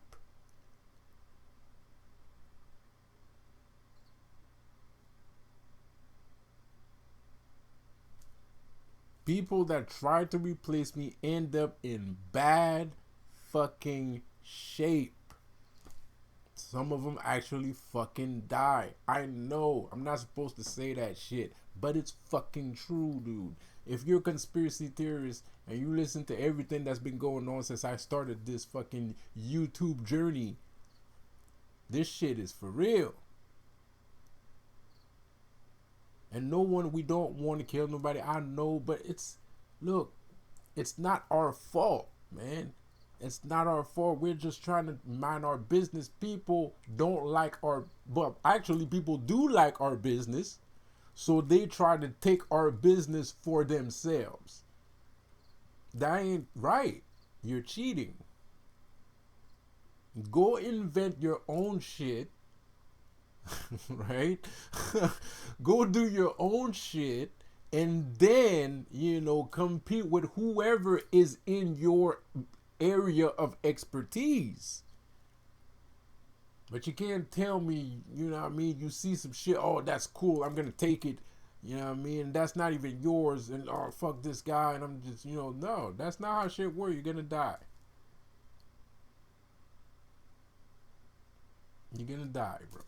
People that try to replace me end up in bad fucking shape. Some of them actually fucking die. I know. I'm not supposed to say that shit. But it's fucking true, dude. If you're a conspiracy theorist and you listen to everything that's been going on since I started this fucking YouTube journey, this shit is for real. And no one, we don't want to kill nobody. I know, but it's, look, it's not our fault, man. It's not our fault. We're just trying to mind our business. People don't like our, but actually, people do like our business. So they try to take our business for themselves. That ain't right. You're cheating. Go invent your own shit, right? Go do your own shit and then, compete with whoever is in your area of expertise. But you can't tell me, you see some shit, oh, that's cool, I'm gonna take it, that's not even yours, and oh, fuck this guy, and I'm just, no, that's not how shit works. You're gonna die. You're gonna die, bro.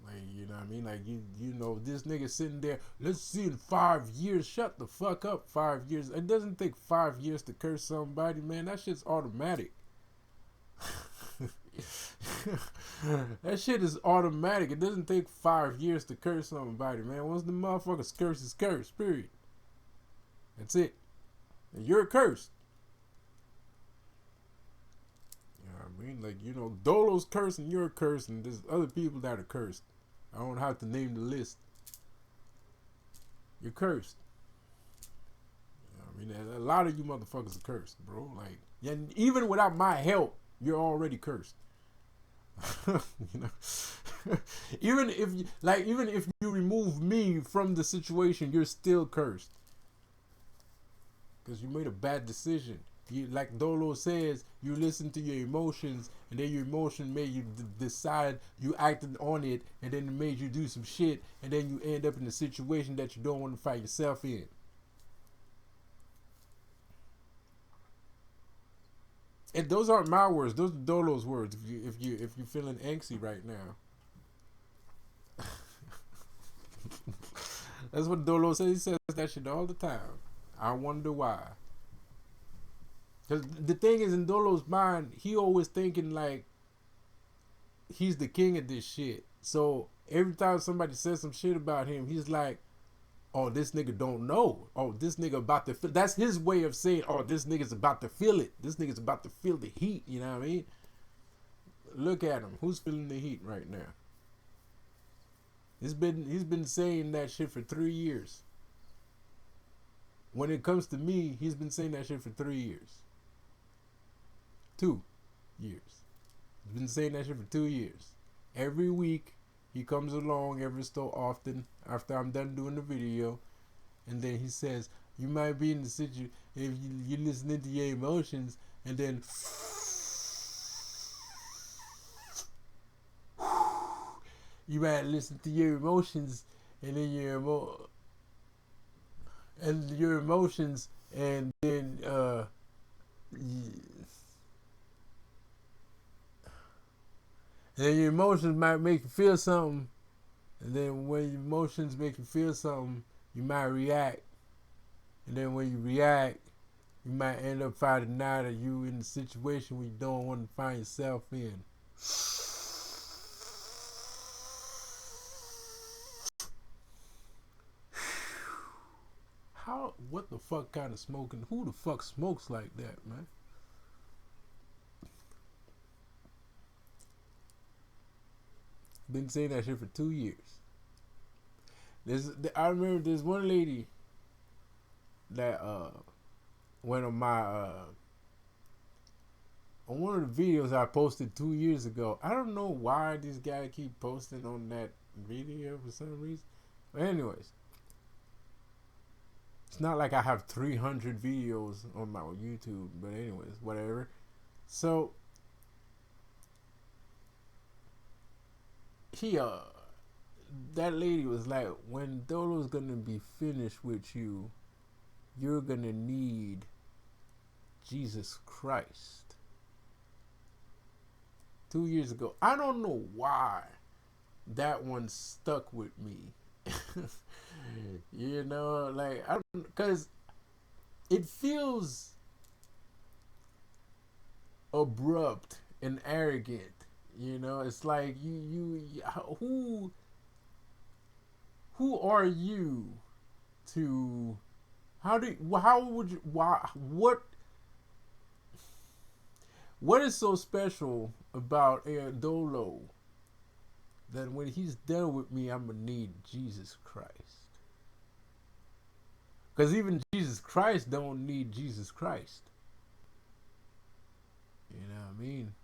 Like, Like, this nigga sitting there, let's see in 5 years. Shut the fuck up, 5 years. It doesn't take 5 years to curse somebody, man. That shit's automatic. That shit is automatic. It doesn't take 5 years to curse somebody, man. Once the motherfucker's curse is cursed, period. That's it. And you're cursed. Like, Dolo's cursed and you're cursed, and there's other people that are cursed. I don't have to name the list. You're cursed. A lot of you motherfuckers are cursed, bro. Like, and even without my help, you're already cursed. even if you remove me from the situation, you're still cursed because you made a bad decision. You, like Dolo says, you listen to your emotions, and then your emotion made you decide, you acted on it, and then it made you do some shit, and then you end up in a situation that you don't want to find yourself in. And those aren't my words; those are Dolo's words. If you're feeling angsty right now, that's what Dolo says. He says that shit all the time. I wonder why. Because the thing is, in Dolo's mind, he always thinking like he's the king of this shit. So every time somebody says some shit about him, he's like, oh, this nigga don't know. Oh, this nigga about to feel. That's his way of saying, oh, this nigga's about to feel it. This nigga's about to feel the heat. You know what I mean? Look at him. Who's feeling the heat right now? He's been saying that shit for 3 years. When it comes to me, he's been saying that shit for 3 years. 2 years. He's been saying that shit for 2 years. Every week, he comes along every so often after I'm done doing the video, and then he says, you might be in the situation if you're listening to your emotions, and then you might listen to your emotions, and then your emotions, and then and then your emotions might make you feel something, and then when your emotions make you feel something, you might react, and then when you react, you might end up finding out that you in a situation where you don't want to find yourself in. What the fuck kind of smoking? Who the fuck smokes like that, man? Been saying that shit for 2 years. I remember there's one lady that went on my on one of the videos I posted 2 years ago. I don't know why this guy keep posting on that video for some reason. But anyways, it's not like I have 300 videos on my YouTube. But anyways, whatever. So he that lady was like, when Dolo's gonna be finished with you, you're gonna need Jesus Christ. 2 years ago. I don't know why that one stuck with me. Like, I don't, because it feels abrupt and arrogant. It's like who are you to, how would you, why, What is so special about Air Dolo that when he's done with me, I'm gonna need Jesus Christ? Because even Jesus Christ don't need Jesus Christ. You know what I mean?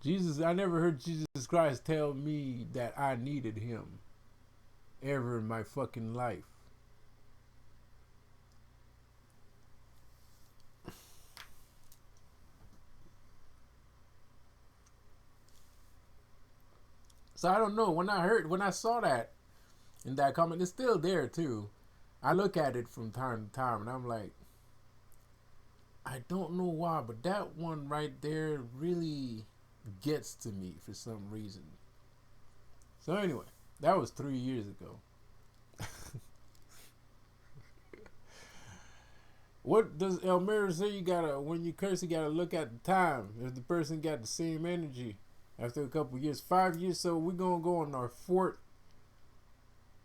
Jesus, I never heard Jesus Christ tell me that I needed him ever in my fucking life. So I don't know. When I saw that in that comment, it's still there too. I look at it from time to time and I'm like, I don't know why, but that one right there really gets to me for some reason. So anyway, that was 3 years ago. What does Elmira say? You gotta, when you curse, you gotta look at the time. If the person got the same energy after a couple years, 5 years, so we're gonna go on our fourth.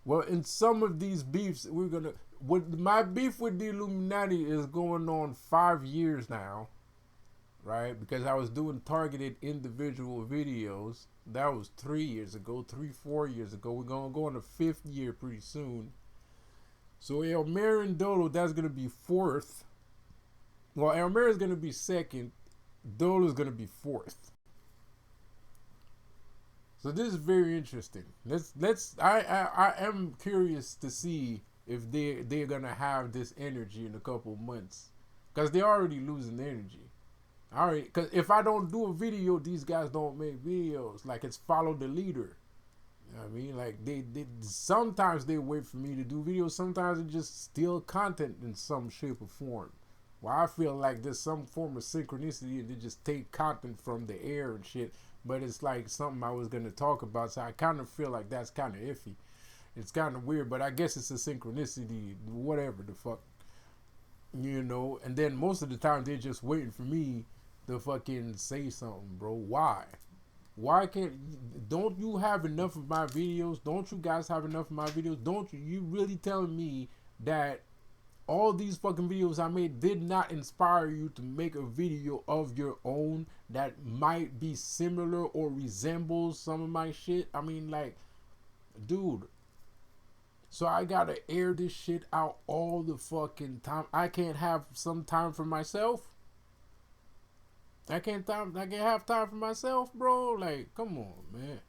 Well, in some of these beefs, we're gonna. What my beef with the Illuminati is going on 5 years now, right? Because I was doing targeted individual videos. That was 3 years ago, 4 years ago. We're gonna go on the fifth year pretty soon. So Elmira and Dolo, that's gonna be fourth. Well, Elmira is gonna be second. Dolo is gonna be fourth. So this is very interesting. I am curious to see if they're gonna have this energy in a couple of months, because they're already losing energy. Alright, because if I don't do a video, these guys don't make videos. Like, it's follow the leader. You know what I mean? Like, they sometimes they wait for me to do videos. Sometimes they just steal content in some shape or form. Well, I feel like there's some form of synchronicity and they just take content from the air and shit. But it's like something I was gonna talk about, so I kind of feel like that's kind of iffy. It's kind of weird, but I guess it's a synchronicity, whatever the fuck, you know. And then most of the time they're just waiting for me to fucking say something, bro. Why? Why can't? Don't you have enough of my videos? Don't you guys have enough of my videos? Don't you? You really telling me that all these fucking videos I made did not inspire you to make a video of your own that might be similar or resembles some of my shit? I mean, like, dude. So I gotta air this shit out all the fucking time. I can't have some time for myself. I can't have time for myself, bro. Like, come on, man.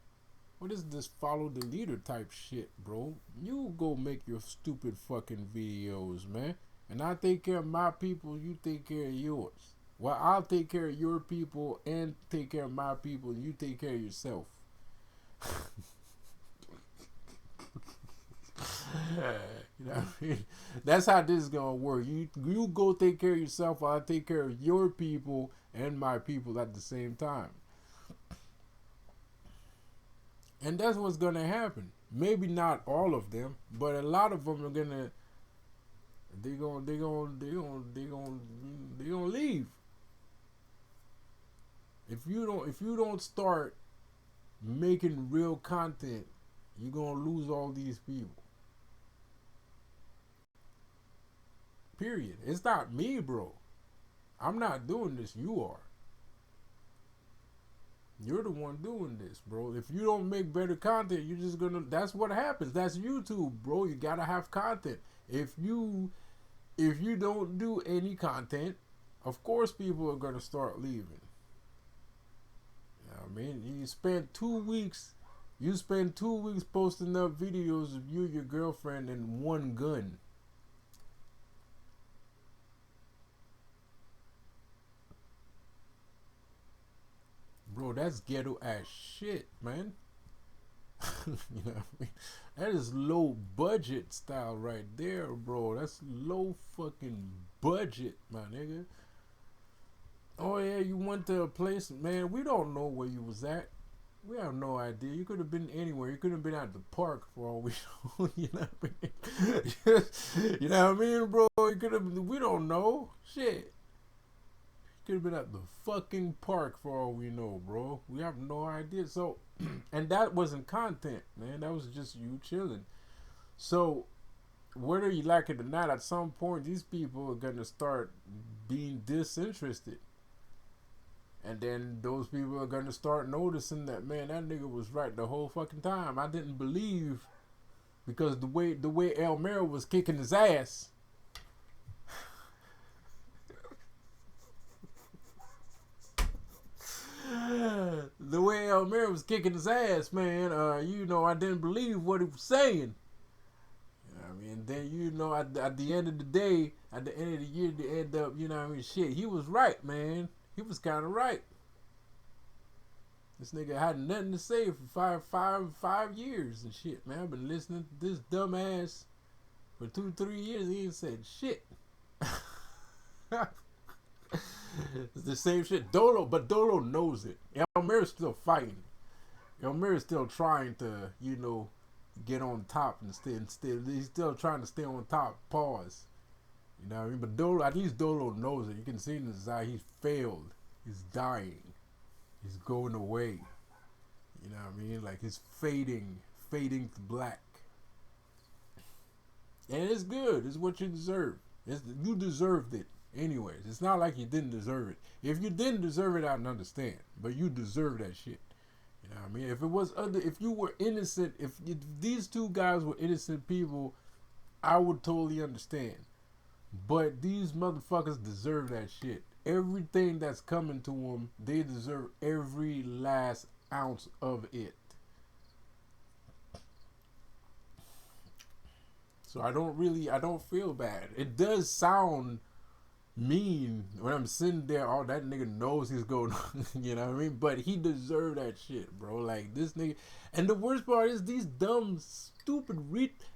What is this follow the leader type shit, bro? You go make your stupid fucking videos, man. And I take care of my people, you take care of yours. Well, I'll take care of your people and take care of my people, and you take care of yourself. You know what I mean? That's how this is gonna work. You go take care of yourself, I'll take care of your people and my people at the same time. And that's what's gonna happen. Maybe not all of them, but a lot of them are gonna they gonna leave. If you don't start making real content, you're gonna lose all these people. Period. It's not me, bro. I'm not doing this. You are. You're the one doing this, bro. If you don't make better content, you're just gonna. That's what happens. That's YouTube, bro. You gotta have content. If you don't do any content, of course people are gonna start leaving. You know what I mean? You spend 2 weeks. You spend 2 weeks posting up videos of you and your girlfriend and one gun. Bro, that's ghetto ass shit, man. You know what I mean? That is low budget style right there, bro. That's low fucking budget, my nigga. Oh yeah, you went to a place, man. We don't know where you was at. We have no idea. You could have been anywhere. You could have been at the park for all we know. You know what I mean? You know what I mean, bro? You could have. We don't know. Shit. Could have been at the fucking park for all we know, bro. We have no idea. So, and that wasn't content, man. That was just you chilling. So, whether you like it or not, at some point, these people are gonna start being disinterested. And then those people are gonna start noticing that, man, that nigga was right the whole fucking time. I didn't believe because the way El Mero was kicking his ass. The way El Mero was kicking his ass, man. I didn't believe what he was saying. I mean, then at the end of the day, at the end of the year, they end up, shit. He was right, man. He was kind of right. This nigga had nothing to say for five years and shit, man. I've been listening to this dumbass for 2, 3 years. He ain't said shit. It's the same shit. But Dolo knows it. Elmer's still fighting. Elmer's still trying to, get on top and he's still trying to stay on top. Pause. You know what I mean? But Dolo, at least Dolo knows it. You can see in his eye, he's failed. He's dying. He's going away. You know what I mean? Like he's fading to black. And it's good. It's what you deserve. You deserved it. Anyways, it's not like you didn't deserve it. If you didn't deserve it, I'd understand. But you deserve that shit. You know what I mean? If you were innocent, if these two guys were innocent people, I would totally understand. But these motherfuckers deserve that shit. Everything that's coming to them, they deserve every last ounce of it. So I don't feel bad. It does sound mean when I'm sitting there. Oh, that nigga knows he's going. You know what I mean? But he deserved that shit, bro. Like this nigga. And the worst part is these dumb, stupid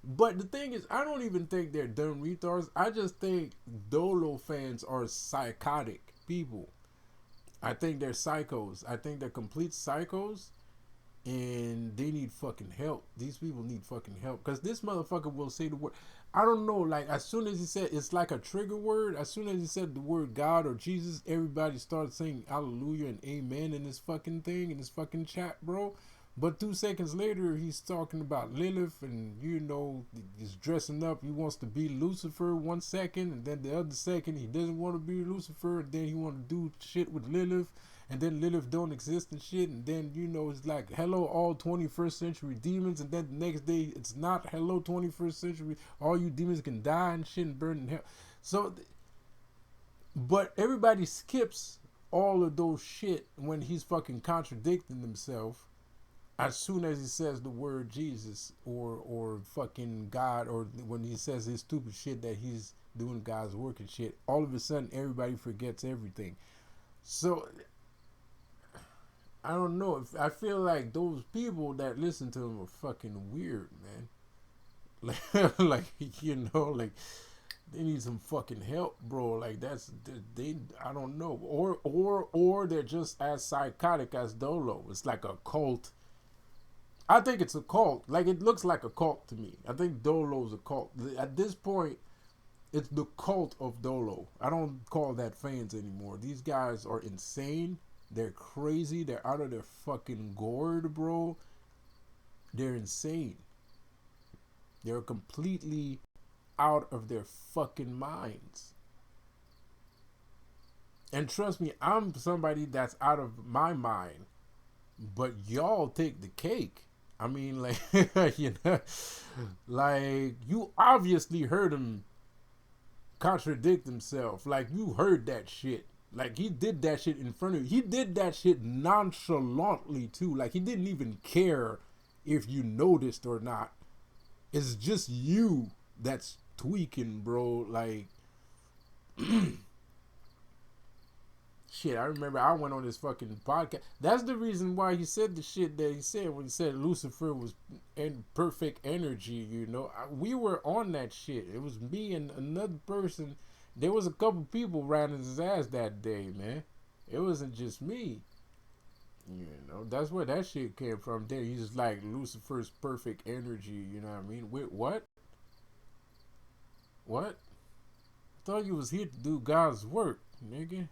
But the thing is, I don't even think they're dumb retards. I just think Dolo fans are psychotic people. I think they're psychos. I think they're complete psychos. And they need fucking help. These people need fucking help. Because this motherfucker will say the word. I don't know. Like, as soon as he said, it's like a trigger word. As soon as he said the word God or Jesus, everybody started saying hallelujah and amen in this fucking thing, in this fucking chat, bro. But 2 seconds later, he's talking about Lilith and, he's dressing up. He wants to be Lucifer 1 second. And then the other second, he doesn't want to be Lucifer. And then he want to do shit with Lilith. And then Lilith don't exist and shit. And then, it's like, hello, all 21st century demons. And then the next day, it's not hello, 21st century. All you demons can die and shit and burn in hell. So, but everybody skips all of those shit when he's fucking contradicting himself. As soon as he says the word Jesus or fucking God, or when he says his stupid shit that he's doing God's work and shit, all of a sudden everybody forgets everything. So I don't know. I feel like those people that listen to him are fucking weird, man. Like like they need some fucking help, bro. Like they. I don't know. Or they're just as psychotic as Dolo. It's like a cult. I think it's a cult. Like it looks like a cult to me. I think Dolo's a cult. At this point, it's the cult of Dolo. I don't call that fans anymore. These guys are insane. They're crazy. They're out of their fucking gourd, bro. They're insane. They're completely out of their fucking minds. And trust me, I'm somebody that's out of my mind. But y'all take the cake. I mean, like, like, you obviously heard him contradict himself. Like, you heard that shit. Like, he did that shit in front of you. He did that shit nonchalantly, too. Like, he didn't even care if you noticed or not. It's just you that's tweaking, bro. Like, shit, I remember I went on this fucking podcast. That's the reason why he said the shit that he said when he said Lucifer was in perfect energy, We were on that shit. It was me and another person. There was a couple people riding his ass that day, man. It wasn't just me. That's where that shit came from. There, he's just like Lucifer's perfect energy, you know what I mean? Wait, what? What? I thought you was here to do God's work, nigga.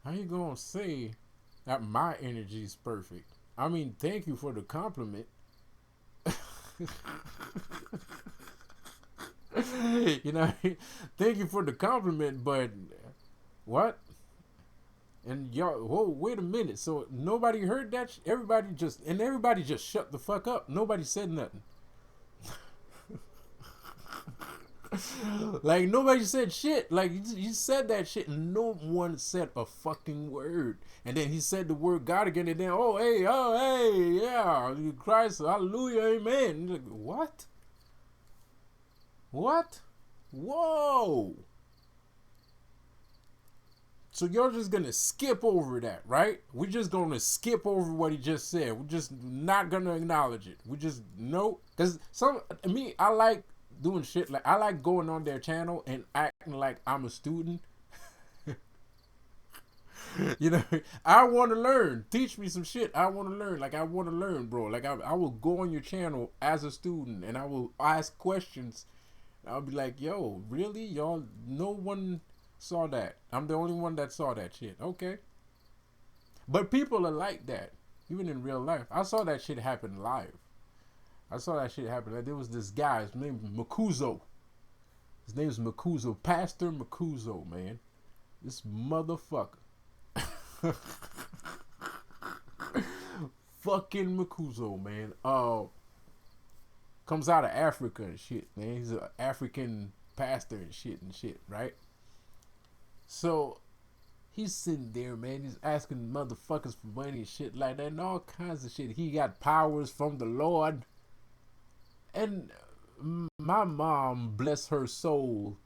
How you gonna say that my energy is perfect? I mean, thank you for the compliment. Thank you for the compliment, but what? And y'all, whoa, wait a minute. So nobody heard that? Everybody just shut the fuck up. Nobody said nothing. Like nobody said shit. Like you said that shit, and no one said a fucking word. And then he said the word God again, and then yeah, Christ, hallelujah, amen. And you're like, what? What? Whoa! So you're just gonna skip over that, right? We're just gonna skip over what he just said. We're just not gonna acknowledge it. We just no, because I like doing shit like I like going on their channel and acting like I'm a student. You know, I want to learn. Teach me some shit. I want to learn. Like I want to learn, bro. Like I will go on your channel as a student and I will ask questions. I'll be like, yo, really, y'all? No one saw that. I'm the only one that saw that shit. Okay. But people are like that, even in real life. I saw that shit happen live. I saw that shit happen. Like, there was this guy, his name was Makuzo. His name is Makuzo. Pastor Makuzo, man. This motherfucker. Fucking Makuzo, man. Comes out of Africa and shit, man. He's an African pastor and shit, right? So he's sitting there, man. He's asking motherfuckers for money and shit like that and all kinds of shit. He got powers from the Lord. And my mom, bless her soul,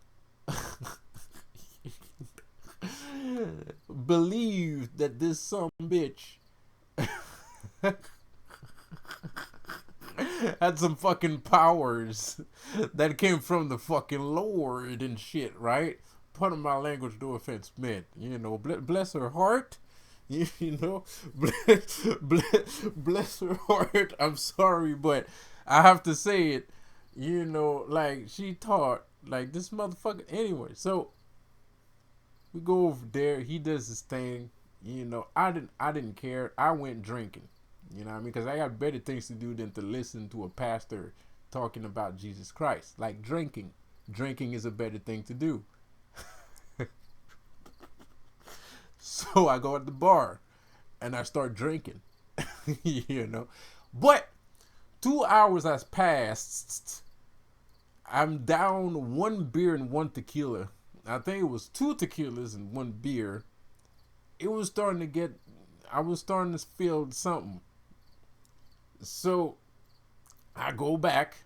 believed that this some bitch had some fucking powers that came from the fucking Lord and shit, right? Pardon my language, no offense meant. You know, bless her heart. You know, bless her heart. I'm sorry, but I have to say it. You know, like she taught like this motherfucker. Anyway, so we go over there. He does his thing. You know, I didn't care. I went drinking. You know what I mean? Because I got better things to do than to listen to a pastor talking about Jesus Christ. Like drinking. Drinking is a better thing to do. So I go at the bar and I start drinking. You know. But 2 hours has passed. I'm down 1 beer and 1 tequila. I think it was 2 tequilas and 1 beer. It was starting to get, I was starting to feel something. So I go back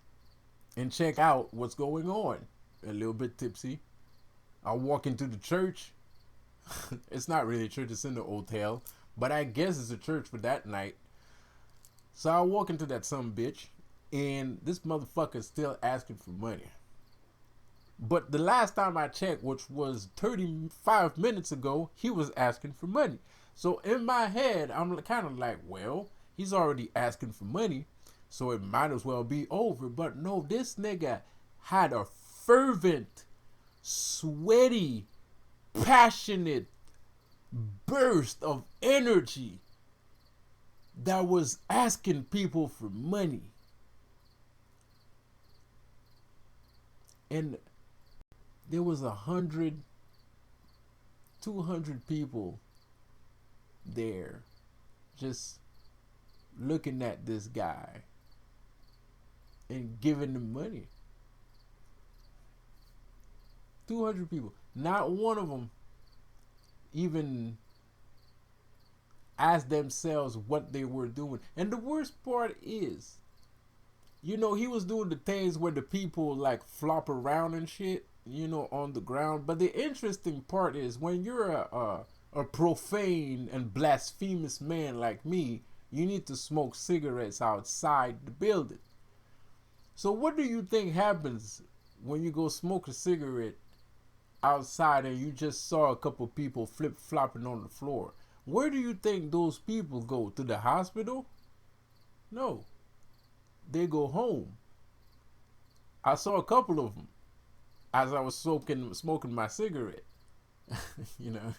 and check out what's going on. A little bit tipsy. I walk into the church. It's not really a church, it's in the hotel. But I guess it's a church for that night. So I walk into that some bitch. And this motherfucker's still asking for money. But the last time I checked, which was 35 minutes ago, he was asking for money. So in my head, I'm kind of like, well, he's already asking for money, so it might as well be over. But no, this nigga had a fervent, sweaty, passionate burst of energy that was asking people for money. And there was 100, 200 people there just looking at this guy and giving him money. 200 people. Not one of them even asked themselves what they were doing. And the worst part is, you know, he was doing the things where the people like flop around and shit, you know, on the ground. But the interesting part is when you're a profane and blasphemous man like me, you need to smoke cigarettes outside the building. So what do you think happens when you go smoke a cigarette outside and you just saw a couple people flip-flopping on the floor? Where do you think those people go? To the hospital? No. They go home. I saw a couple of them as I was smoking my cigarette. You know,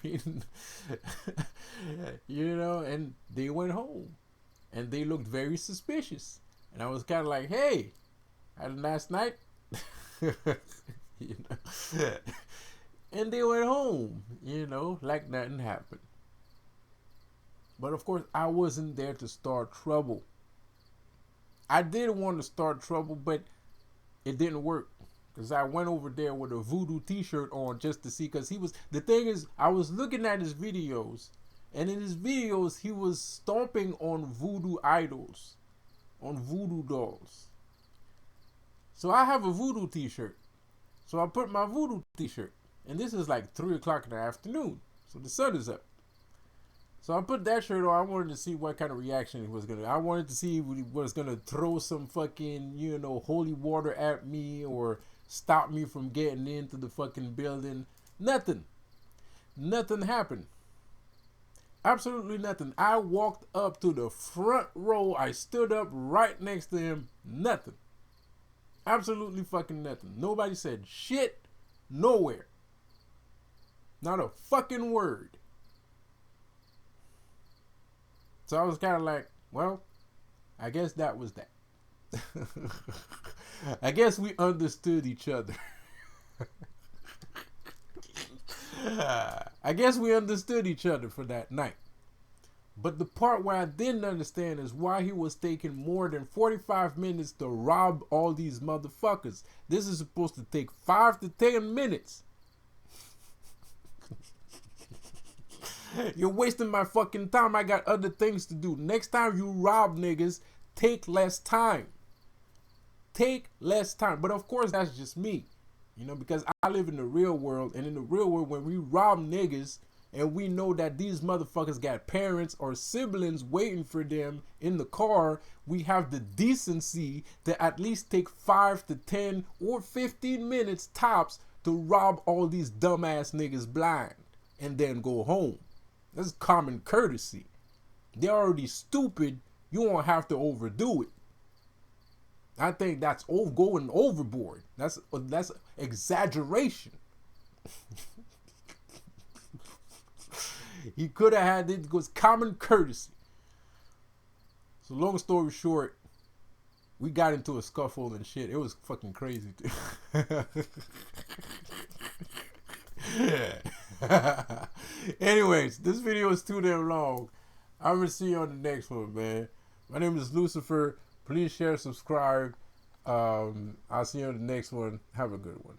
you know, and they went home, and they looked very suspicious, and I was kind of like, "Hey, had a nice night," you know, and they went home, you know, like nothing happened. But of course, I wasn't there to start trouble. I did want to start trouble, but it didn't work. Because I went over there with a Voodoo t-shirt on just to see. Because he was, the thing is, I was looking at his videos. And in his videos, he was stomping on voodoo idols. On voodoo dolls. So I have a Voodoo t-shirt. So I put my Voodoo t-shirt. And this is like 3 o'clock in the afternoon. So the sun is up. So I put that shirt on. I wanted to see what kind of reaction he was going to. I wanted to see if he was going to throw some fucking, you know, holy water at me or stop me from getting into the fucking building. Nothing. Nothing happened. Absolutely nothing. I walked up to the front row. I stood up right next to him. Nothing. Absolutely fucking nothing. Nobody said shit. Nowhere. Not a fucking word. So I was kind of like, well, I guess that was that. I guess we understood each other. I guess we understood each other for that night. But the part where I didn't understand is why he was taking more than 45 minutes to rob all these motherfuckers. This is supposed to take 5 to 10 minutes. You're wasting my fucking time. I got other things to do. Next time you rob niggas, take less time. Take less time. But of course, that's just me. You know, because I live in the real world. And in the real world, when we rob niggas, and we know that these motherfuckers got parents or siblings waiting for them in the car, we have the decency to at least take 5 to 10 or 15 minutes tops to rob all these dumbass niggas blind and then go home. That's common courtesy. They're already stupid. You won't have to overdo it. I think that's going overboard. That's exaggeration. He could have had it was common courtesy. So long story short, we got into a scuffle and shit. It was fucking crazy. Anyways, this video is too damn long. I'm gonna see you on the next one, man. My name is Lucifer. Please share, subscribe. I'll see you on the next one. Have a good one.